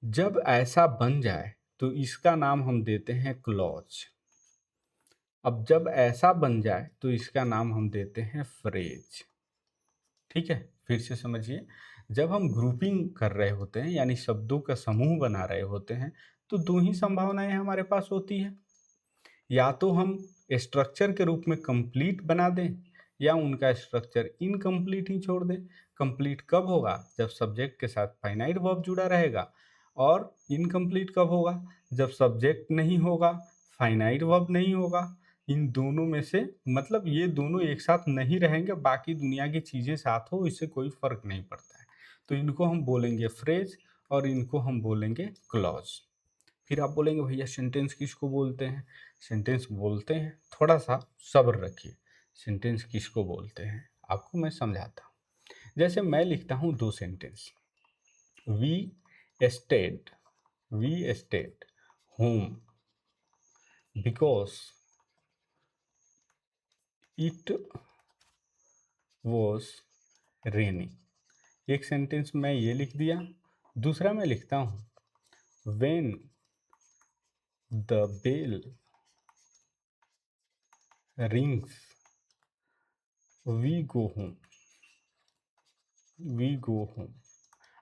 Speaker 1: जब ऐसा बन जाए तो इसका नाम हम देते हैं क्लॉज। अब जब ऐसा बन जाए तो इसका नाम हम देते हैं फ्रेज। ठीक है, फिर से समझिए, जब हम ग्रुपिंग कर रहे होते हैं यानी शब्दों का समूह बना रहे होते हैं, तो दो ही संभावनाएं हमारे पास होती है, या तो हम स्ट्रक्चर के रूप में कंप्लीट बना दें या उनका स्ट्रक्चर इनकम्प्लीट ही छोड़ दें। कंप्लीट कब होगा, जब सब्जेक्ट के साथ फाइनाइट वर्ब जुड़ा रहेगा, और इनकम्प्लीट कब होगा, जब सब्जेक्ट नहीं होगा, फाइनाइट वर्ब नहीं होगा। इन दोनों में से, मतलब ये दोनों एक साथ नहीं रहेंगे, बाकी दुनिया की चीज़ें साथ हो इससे कोई फर्क नहीं पड़ता है। तो इनको हम बोलेंगे फ्रेज और इनको हम बोलेंगे क्लॉज। फिर आप बोलेंगे भैया सेंटेंस किसको बोलते हैं? सेंटेंस बोलते हैं, थोड़ा सा सब्र रखिए, सेंटेंस किसको बोलते हैं आपको मैं समझाता हूँ। जैसे मैं लिखता हूँ दो sentence, we stayed, we stayed home because it was rainy. एक सेंटेंस मैं ये लिख दिया, दूसरा मैं लिखता हूँ when the bell rings we go home, we go home.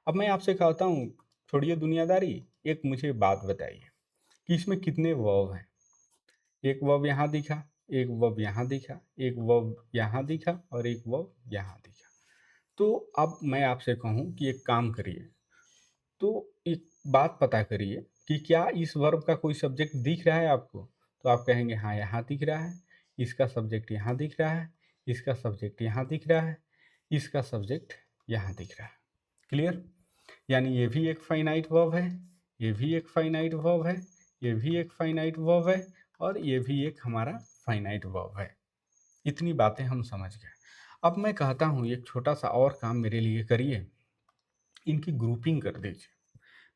Speaker 1: अब मैं आपसे कहता हूँ, छोड़िए दुनियादारी, एक मुझे बात बताइए कि इसमें कितने वर्ब हैं। एक वर्ब यहाँ दिखा, एक वर्ब यहाँ दिखा, एक वर्ब यहाँ दिखा और एक वर्ब यहाँ दिखा। तो अब मैं आपसे कहूँ कि एक काम करिए, तो एक बात पता करिए कि क्या इस वर्ब का कोई सब्जेक्ट दिख रहा है आपको। तो आप कहेंगे हाँ यहाँ दिख रहा है, इसका सब्जेक्ट यहाँ दिख रहा है, इसका सब्जेक्ट यहाँ दिख रहा है, इसका सब्जेक्ट यहाँ दिख रहा है। क्लियर? यानी ये भी एक फाइनाइट वर्ब है, ये भी एक फाइनाइट वर्ब है, ये भी एक फाइनाइट वर्ब है और ये भी एक हमारा फाइनाइट वर्ब है। इतनी बातें हम समझ गए। अब मैं कहता हूँ एक छोटा सा और काम मेरे लिए करिए, इनकी ग्रुपिंग कर दीजिए।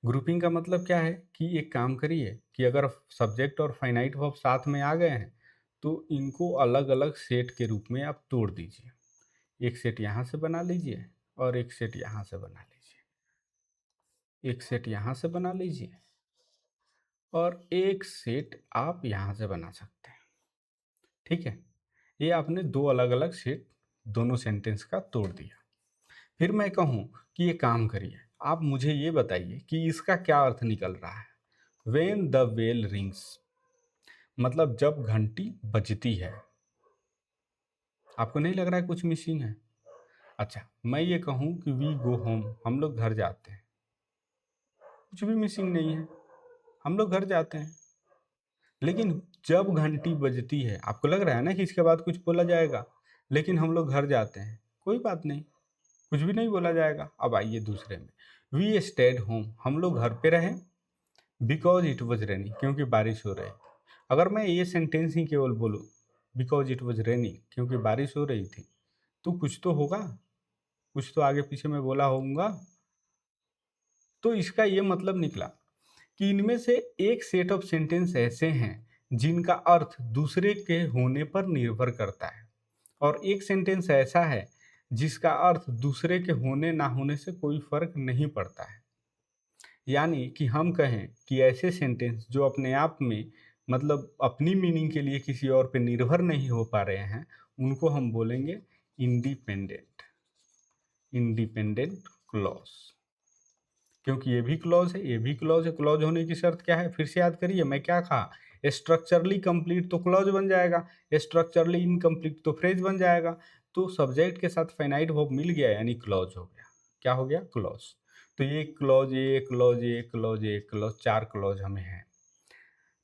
Speaker 1: ग्रुपिंग का मतलब क्या है कि एक काम करिए कि अगर सब्जेक्ट और फाइनाइट वर्ब साथ में आ गए हैं तो इनको अलग अलग सेट के रूप में आप तोड़ दीजिए। एक सेट यहाँ से बना लीजिए और एक सेट यहाँ से बना लीजिए, एक सेट यहाँ से बना लीजिए और एक सेट आप यहाँ से बना सकते हैं। ठीक है, ये आपने दो अलग अलग सेट दोनों सेंटेंस का तोड़ दिया। फिर मैं कहूँ कि ये काम करिए, आप मुझे ये बताइए कि इसका क्या अर्थ निकल रहा है। वेन द बेल रिंग्स, मतलब जब घंटी बजती है। आपको नहीं लग रहा है कुछ मिसिंग है? अच्छा, मैं ये कहूँ कि वी गो होम, हम लोग घर जाते हैं, कुछ भी मिसिंग नहीं है, हम लोग घर जाते हैं। लेकिन जब घंटी बजती है, आपको लग रहा है ना कि इसके बाद कुछ बोला जाएगा, लेकिन हम लोग घर जाते हैं, कोई बात नहीं, कुछ भी नहीं बोला जाएगा। अब आइए दूसरे में, वी स्टेड होम, हम लोग घर पे रहे, बिकॉज इट वॉज रेनी, क्योंकि बारिश हो रही। अगर मैं ये सेंटेंस ही केवल बोलूँ, बिकॉज इट वॉज रेनी, क्योंकि बारिश हो रही थी, तो कुछ तो होगा, कुछ तो आगे पीछे मैं बोला होऊंगा। तो इसका ये मतलब निकला कि इनमें से एक सेट ऑफ सेंटेंस ऐसे हैं जिनका अर्थ दूसरे के होने पर निर्भर करता है और एक सेंटेंस ऐसा है जिसका अर्थ दूसरे के होने ना होने से कोई फर्क नहीं पड़ता है। यानी कि हम कहें कि ऐसे सेंटेंस जो अपने आप में मतलब अपनी मीनिंग के लिए किसी और पे निर्भर नहीं हो पा रहे हैं, उनको हम बोलेंगे इंडिपेंडेंट, इंडिपेंडेंट क्लॉज। क्योंकि ये भी क्लॉज है, ये भी क्लॉज है। क्लॉज होने की शर्त क्या है, फिर से याद करिए, मैं क्या कहा, स्ट्रक्चरली कंप्लीट तो क्लॉज बन जाएगा, स्ट्रक्चरली इनकम्प्लीट तो फ्रेज बन जाएगा। तो सब्जेक्ट के साथ फाइनाइट वर्ब मिल गया यानी क्लॉज हो गया। क्या हो गया, क्लॉज। तो ये क्लॉज, ये क्लॉज, ये क्लॉज, ये क्लॉज, चार क्लॉज हमें है।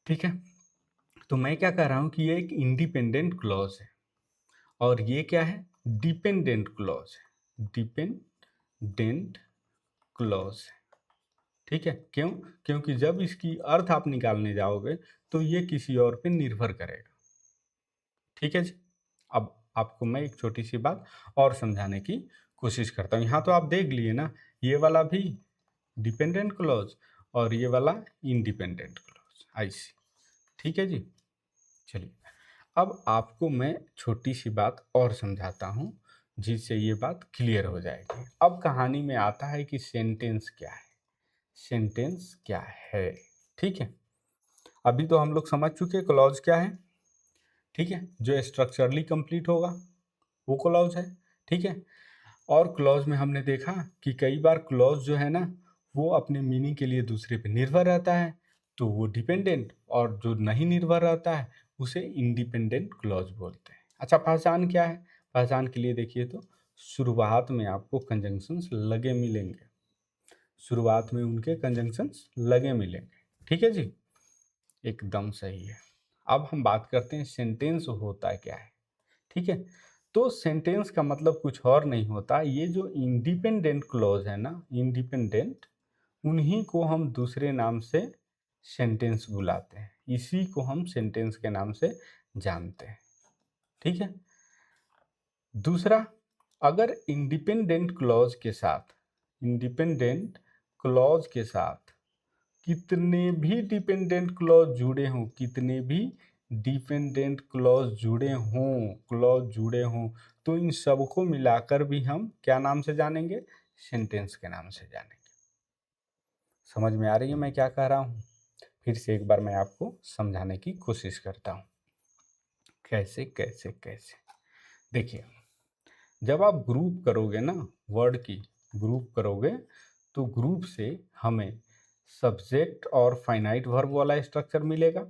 Speaker 1: ठीक है, तो मैं क्या कह रहा हूँ कि ये एक इंडिपेंडेंट क्लॉज है और ये क्या है, डिपेंडेंट क्लॉज है, डिपेंडेंट क्लॉज है। ठीक है, क्यों? क्योंकि जब इसकी अर्थ आप निकालने जाओगे तो ये किसी और पे निर्भर करेगा। ठीक है जी। अब आपको मैं एक छोटी सी बात और समझाने की कोशिश करता हूँ। यहाँ तो आप देख लिए ना, ये वाला भी डिपेंडेंट क्लॉज और ये वाला इंडिपेंडेंट क्लॉज, ऐसी। ठीक है जी, चलिए अब आपको मैं छोटी सी बात और समझाता हूँ जिससे ये बात क्लियर हो जाएगी। अब कहानी में आता है कि सेंटेंस क्या है, सेंटेंस क्या है। ठीक है, अभी तो हम लोग समझ चुके क्लॉज क्या है। ठीक है, जो स्ट्रक्चरली कंप्लीट होगा वो क्लॉज है। ठीक है, और क्लॉज में हमने देखा कि कई बार क्लॉज जो है ना वो अपने मीनिंग के लिए दूसरे पे निर्भर रहता है, तो वो डिपेंडेंट, और जो नहीं निर्भर रहता है उसे इंडिपेंडेंट क्लॉज बोलते हैं। अच्छा, पहचान क्या है? पहचान के लिए देखिए तो शुरुआत में आपको कंजंक्शंस लगे मिलेंगे, शुरुआत में उनके कंजंक्शंस लगे मिलेंगे। ठीक है जी, एकदम सही है। अब हम बात करते हैं सेंटेंस होता क्या है। ठीक है, तो सेंटेंस का मतलब कुछ और नहीं होता, ये जो इंडिपेंडेंट क्लॉज है ना, इंडिपेंडेंट, उन्हीं को हम दूसरे नाम से सेंटेंस बुलाते हैं, इसी को हम सेंटेंस के नाम से जानते हैं। ठीक है, दूसरा, अगर इंडिपेंडेंट क्लॉज के साथ, इंडिपेंडेंट क्लॉज के साथ कितने भी डिपेंडेंट क्लॉज जुड़े हों, कितने भी डिपेंडेंट क्लॉज जुड़े हों, क्लॉज जुड़े हों, तो इन सबको मिलाकर भी हम क्या नाम से जानेंगे, सेंटेंस के नाम से जानेंगे। समझ में आ रही है मैं क्या कह रहा हूँ? फिर से एक बार मैं आपको समझाने की कोशिश करता हूँ, कैसे कैसे कैसे। देखिए, जब आप ग्रुप करोगे ना, वर्ड की ग्रुप करोगे, तो ग्रुप से हमें सब्जेक्ट और फाइनाइट वर्ब वाला स्ट्रक्चर मिलेगा,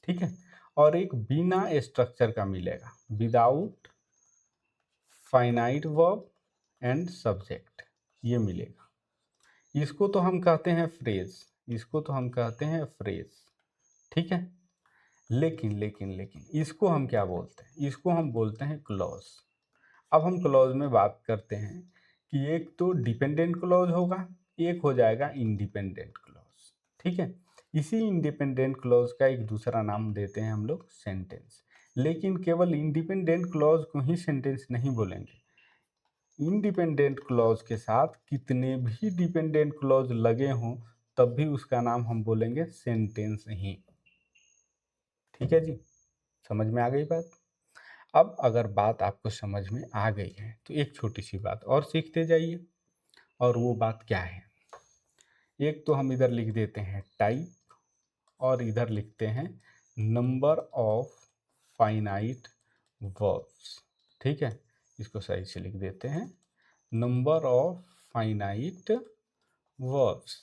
Speaker 1: ठीक है, और एक बिना स्ट्रक्चर का मिलेगा, without finite verb and subject, ये मिलेगा। इसको तो हम कहते हैं फ्रेज, इसको तो हम कहते हैं फ्रेज, ठीक है। लेकिन इसको हम क्या बोलते हैं? इसको हम बोलते हैं क्लॉज। अब हम क्लॉज में बात करते हैं कि एक तो डिपेंडेंट क्लॉज होगा, एक हो जाएगा इंडिपेंडेंट क्लॉज, ठीक है। इसी इंडिपेंडेंट क्लॉज का एक दूसरा नाम देते हैं हम लोग सेंटेंस। लेकिन केवल इंडिपेंडेंट क्लॉज को ही सेंटेंस नहीं बोलेंगे, इंडिपेंडेंट क्लॉज के साथ कितने भी डिपेंडेंट क्लॉज लगे हों तब भी उसका नाम हम बोलेंगे सेंटेंस ही, ठीक है जी। समझ में आ गई बात? अब अगर बात आपको समझ में आ गई है तो एक छोटी सी बात और सीखते जाइए, और वो बात क्या है? एक तो हम इधर लिख देते हैं टाइप, और इधर लिखते हैं नंबर ऑफ फाइनाइट वर्ब्स, ठीक है। इसको सही से लिख देते हैं, number of finite verbs.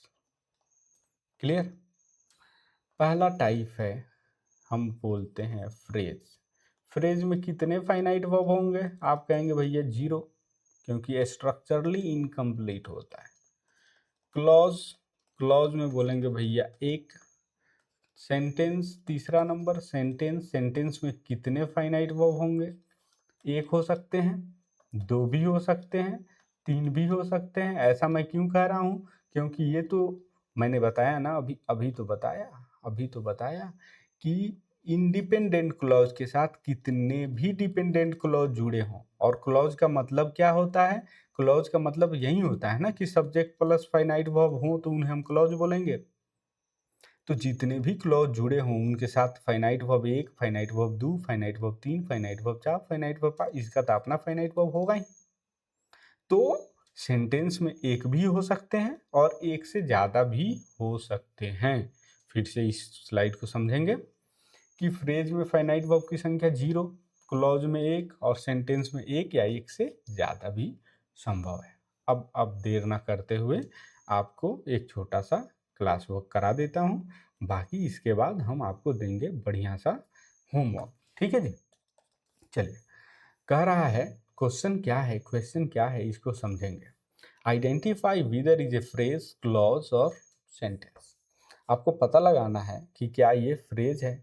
Speaker 1: Clear? पहला टाइप है, हम बोलते हैं फ्रेज। फ्रेज में कितने फाइनाइट वर्ब होंगे? आप कहेंगे भैया 0, क्योंकि स्ट्रक्चरली इनकम्प्लीट होता है। क्लॉज, क्लॉज में बोलेंगे भैया एक। सेंटेंस तीसरा नंबर, सेंटेंस, सेंटेंस में कितने फाइनाइट वर्ब होंगे? एक हो सकते हैं, दो भी हो सकते हैं, तीन भी हो सकते हैं। ऐसा मैं क्यों कह रहा हूँ? क्योंकि ये तो मैंने बताया ना, अभी तो बताया कि इंडिपेंडेंट क्लॉज के साथ कितने भी डिपेंडेंट क्लॉज जुड़े हों। और क्लॉज का मतलब क्या होता है? क्लॉज का मतलब यही होता है ना कि सब्जेक्ट प्लस फाइनाइट वर्ब हो तो उन्हें हम क्लॉज बोलेंगे। तो जितने भी क्लॉज जुड़े हों उनके साथ finite verb 1, finite verb 2, finite verb 3, finite verb 4, finite verb 5, इसका तो अपना फाइनाइट वर्ब होगा ही। तो सेंटेंस में एक भी हो सकते हैं और एक से ज़्यादा भी हो सकते हैं। फिर से इस स्लाइड को समझेंगे कि फ्रेज में फाइनाइट वर्ब की संख्या 0, क्लॉज में 1 और सेंटेंस में 1 या 1 से ज़्यादा भी संभव है। अब देर ना करते हुए आपको एक छोटा सा क्लास वर्क करा देता हूँ, बाकी इसके बाद हम आपको देंगे बढ़िया सा होमवर्क, ठीक है जी। चलिए, कह रहा है क्वेश्चन क्या है, क्वेश्चन क्या है इसको समझेंगे। Identify whether is a phrase, clause और सेंटेंस। आपको पता लगाना है कि क्या ये फ्रेज है,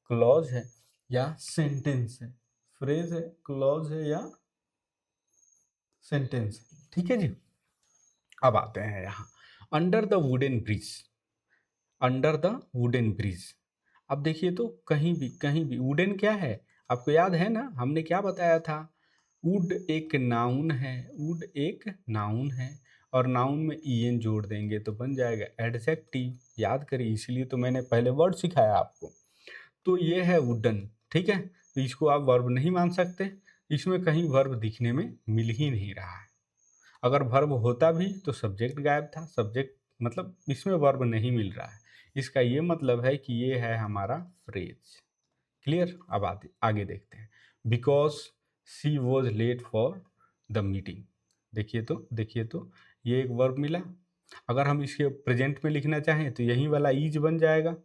Speaker 1: क्लॉज है या सेंटेंस है। फ्रेज है, क्लॉज है या सेंटेंस है, ठीक है जी। अब आते हैं यहाँ, under the wooden bridge, under the wooden bridge. अब देखिए तो कहीं भी वुडन क्या है? आपको याद है ना, हमने क्या बताया था? वुड एक नाउन है, वुड एक नाउन है, और नाउन में ईएन जोड़ देंगे तो बन जाएगा एडजेक्टिव। याद करिए, इसलिए तो मैंने पहले वर्ड सिखाया आपको। तो ये है वुडन, ठीक है। तो इसको आप वर्ब नहीं मान सकते, इसमें कहीं वर्ब दिखने में मिल ही नहीं रहा है। अगर वर्ब होता भी तो सब्जेक्ट गायब था, सब्जेक्ट मतलब इसमें वर्ब नहीं मिल रहा है। इसका ये मतलब है कि ये है हमारा फ्रेज। क्लियर? अब आगे देखते हैं। Because she was late for the meeting. देखिए तो ये एक वर्ब मिला। अगर हम इसके प्रेजेंट में लिखना चाहें तो यही वाला ईज बन जाएगा,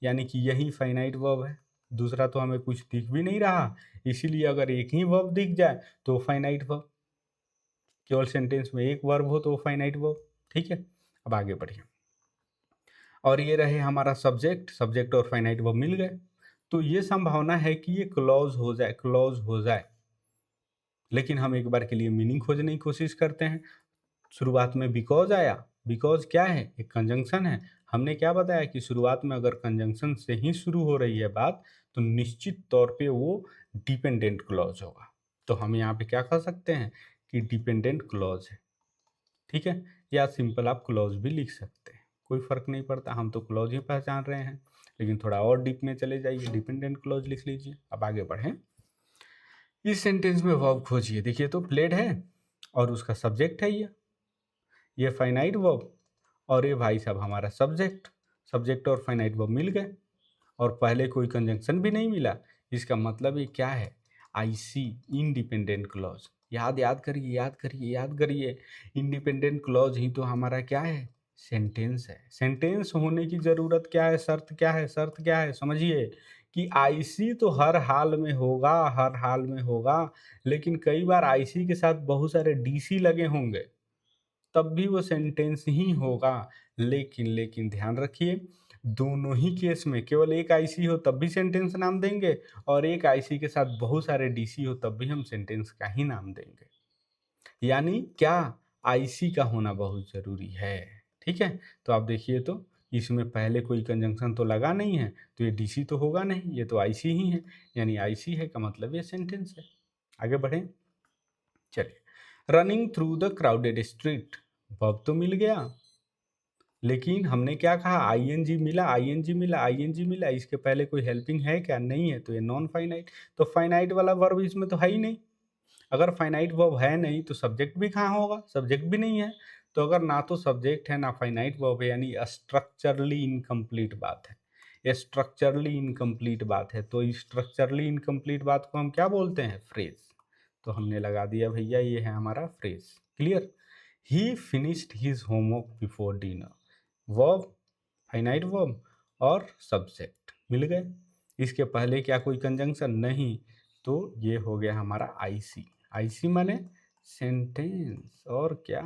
Speaker 1: यानी कि यही फाइनाइट वर्ब है। दूसरा तो हमें कुछ दिख भी नहीं रहा, इसीलिए अगर एक ही वर्ब दिख जाए तो फाइनाइट वर्ब। केवल सेंटेंस में एक वर्ब हो तो वो फाइनाइट वर्ब, ठीक है। अब आगे बढ़िए, और ये रहे हमारा सब्जेक्ट, सब्जेक्ट और फाइनाइट वर्ब मिल गए। तो ये संभावना है कि ये क्लॉज हो जाए, क्लॉज हो जाए। लेकिन हम एक बार के लिए मीनिंग खोजने की कोशिश करते हैं। शुरुआत में बिकॉज आया, बिकॉज क्या है? एक कंजंक्शन है। हमने क्या बताया कि शुरुआत में अगर कंजंक्शन से ही शुरू हो रही है बात तो निश्चित तौर पे वो डिपेंडेंट क्लॉज होगा। तो हम यहाँ पे क्या कर सकते हैं कि डिपेंडेंट क्लॉज है, ठीक है। या सिंपल आप क्लॉज भी लिख सकते हैं, कोई फर्क नहीं पड़ता, हम तो क्लॉज ही पहचान रहे हैं। लेकिन थोड़ा और डीप में चले जाइए, डिपेंडेंट क्लॉज लिख लीजिए। अब आगे बढ़ें, इस सेंटेंस में वर्ब खोजिए। देखिए तो प्लेड है और उसका सब्जेक्ट है ये फाइनाइट वर्ब, और ये भाई साहब हमारा सब्जेक्ट। सब्जेक्ट और फाइनाइट वर्ब मिल गए और पहले कोई कंजंक्शन भी नहीं मिला। इसका मतलब ये क्या है? आई सी इंडिपेंडेंट क्लॉज। याद याद करिए, याद करिए, याद करिए। इंडिपेंडेंट क्लॉज ही तो हमारा क्या है? सेंटेंस है। सेंटेंस होने की ज़रूरत क्या है? शर्त क्या है? शर्त क्या है? समझिए कि आईसी तो हर हाल में होगा, हर हाल में होगा, लेकिन कई बार आईसी के साथ बहुत सारे डीसी लगे होंगे, तब भी वो सेंटेंस ही होगा। लेकिन लेकिन ध्यान रखिए, दोनों ही केस में केवल एक आईसी हो तब भी सेंटेंस नाम देंगे, और एक आईसी के साथ बहुत सारे डीसी हो तब भी हम सेंटेंस का ही नाम देंगे। यानी क्या? आईसी का होना बहुत ज़रूरी है। ठीक है? तो आप देखिए तो इसमें पहले कोई कंजंक्शन तो लगा नहीं है, तो ये डीसी तो होगा नहीं, ये तो आईसी ही है। यानी आईसी है का मतलब ये सेंटेंस है। आगे बढ़ें। चलिए, running through the crowded street, verb तो मिल गया, लेकिन हमने क्या कहा? आईएनजी मिला, आईएनजी मिला, आईएनजी मिला, इसके पहले कोई हेल्पिंग है क्या? नहीं है, तो ये नॉन फाइनाइट। तो फाइनाइट वाला वर्ब इसमें तो है ही नहीं। अगर फाइनाइट वर्ब है नहीं तो सब्जेक्ट भी कहाँ होगा? सब्जेक्ट भी नहीं है। तो अगर ना तो सब्जेक्ट है ना फाइनाइट वर्ब है, यानी स्ट्रक्चरली इनकम्प्लीट बात है। ये स्ट्रक्चरली इनकम्प्लीट बात है। तो स्ट्रक्चरली इनकम्प्लीट बात को हम क्या बोलते हैं? फ्रेज। तो हमने लगा दिया भैया, ये है हमारा फ्रेज। क्लियर? ही finished his homework before dinner. Verb, finite verb और सब्जेक्ट मिल गए। इसके पहले क्या कोई कंजंक्शन? नहीं। तो ये हो गया हमारा आईसी। आईसी माने सेंटेंस, और क्या?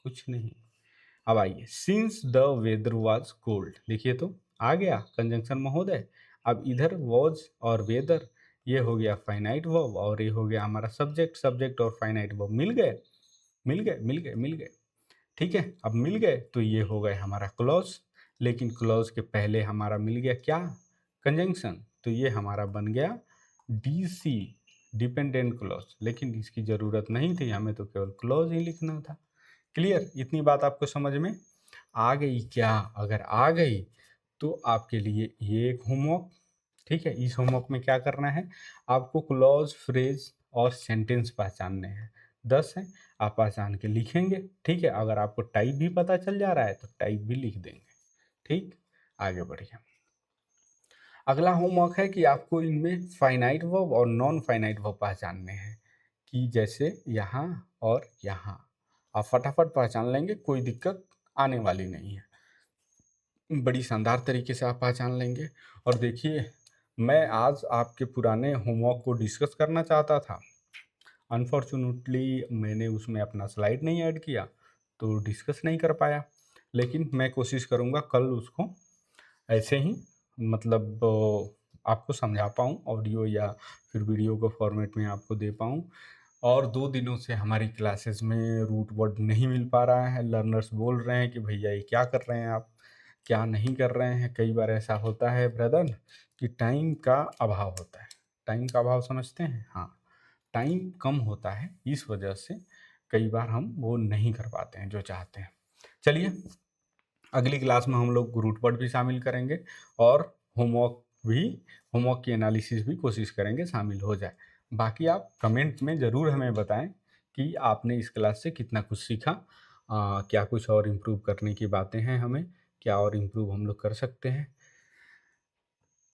Speaker 1: कुछ नहीं। अब आइए, since the weather was cold, देखिए तो आ गया कंजंक्शन महोदय। अब इधर वॉज और वेदर, ये हो गया फाइनाइट वर्ब, और ये हो गया हमारा सब्जेक्ट। सब्जेक्ट और फाइनाइट वर्ब मिल गए, मिल गए, मिल गए, मिल गए। ठीक है, अब मिल गए तो ये हो गए हमारा क्लॉज। लेकिन क्लॉज के पहले हमारा मिल गया क्या? कंजंक्शन। तो ये हमारा बन गया डीसी, डिपेंडेंट क्लॉज। लेकिन इसकी ज़रूरत नहीं थी, हमें तो केवल क्लॉज ही लिखना था। क्लियर? इतनी बात आपको समझ में आ गई क्या? अगर आ गई तो आपके लिए ये एक होमवर्क। ठीक है, इस होमवर्क में क्या करना है? आपको क्लॉज, फ्रेज और सेंटेंस पहचानने हैं। 10 हैं, आप पहचान के लिखेंगे। ठीक है, अगर आपको टाइप भी पता चल जा रहा है तो टाइप भी लिख देंगे। ठीक, आगे बढ़िए। अगला होमवर्क है कि आपको इनमें फाइनाइट वर्ब और नॉन फाइनाइट वर्ब पहचानने हैं, कि जैसे यहाँ और यहाँ। आप फटाफट पहचान लेंगे, कोई दिक्कत आने वाली नहीं है। बड़ी शानदार तरीके से आप पहचान लेंगे। और देखिए, मैं आज आपके पुराने होमवर्क को डिस्कस करना चाहता था, अनफॉर्चुनेटली मैंने उसमें अपना स्लाइड नहीं ऐड किया, तो डिस्कस नहीं कर पाया। लेकिन मैं कोशिश करूँगा कल उसको ऐसे ही, मतलब आपको समझा पाऊँ, ऑडियो या फिर वीडियो को फॉर्मेट में आपको दे पाऊँ। और 2 दिनों से हमारी क्लासेस में रूट वर्ड नहीं मिल पा रहा है। लर्नर्स बोल रहे हैं कि भैया ये क्या कर रहे हैं आप, क्या नहीं कर रहे हैं। कई बार ऐसा होता है ब्रदर कि टाइम का अभाव होता है। टाइम का अभाव समझते हैं? हाँ, टाइम कम होता है, इस वजह से कई बार हम वो नहीं कर पाते हैं जो चाहते हैं। चलिए, अगली क्लास में हम लोग रूट वर्ड भी शामिल करेंगे, और होमवर्क भी, होमवर्क की एनालिसिस भी कोशिश करेंगे शामिल हो जाए। बाकी आप कमेंट में ज़रूर हमें बताएं कि आपने इस क्लास से कितना कुछ सीखा, क्या कुछ और इम्प्रूव करने की बातें हैं हमें, क्या और इम्प्रूव हम लोग कर सकते हैं।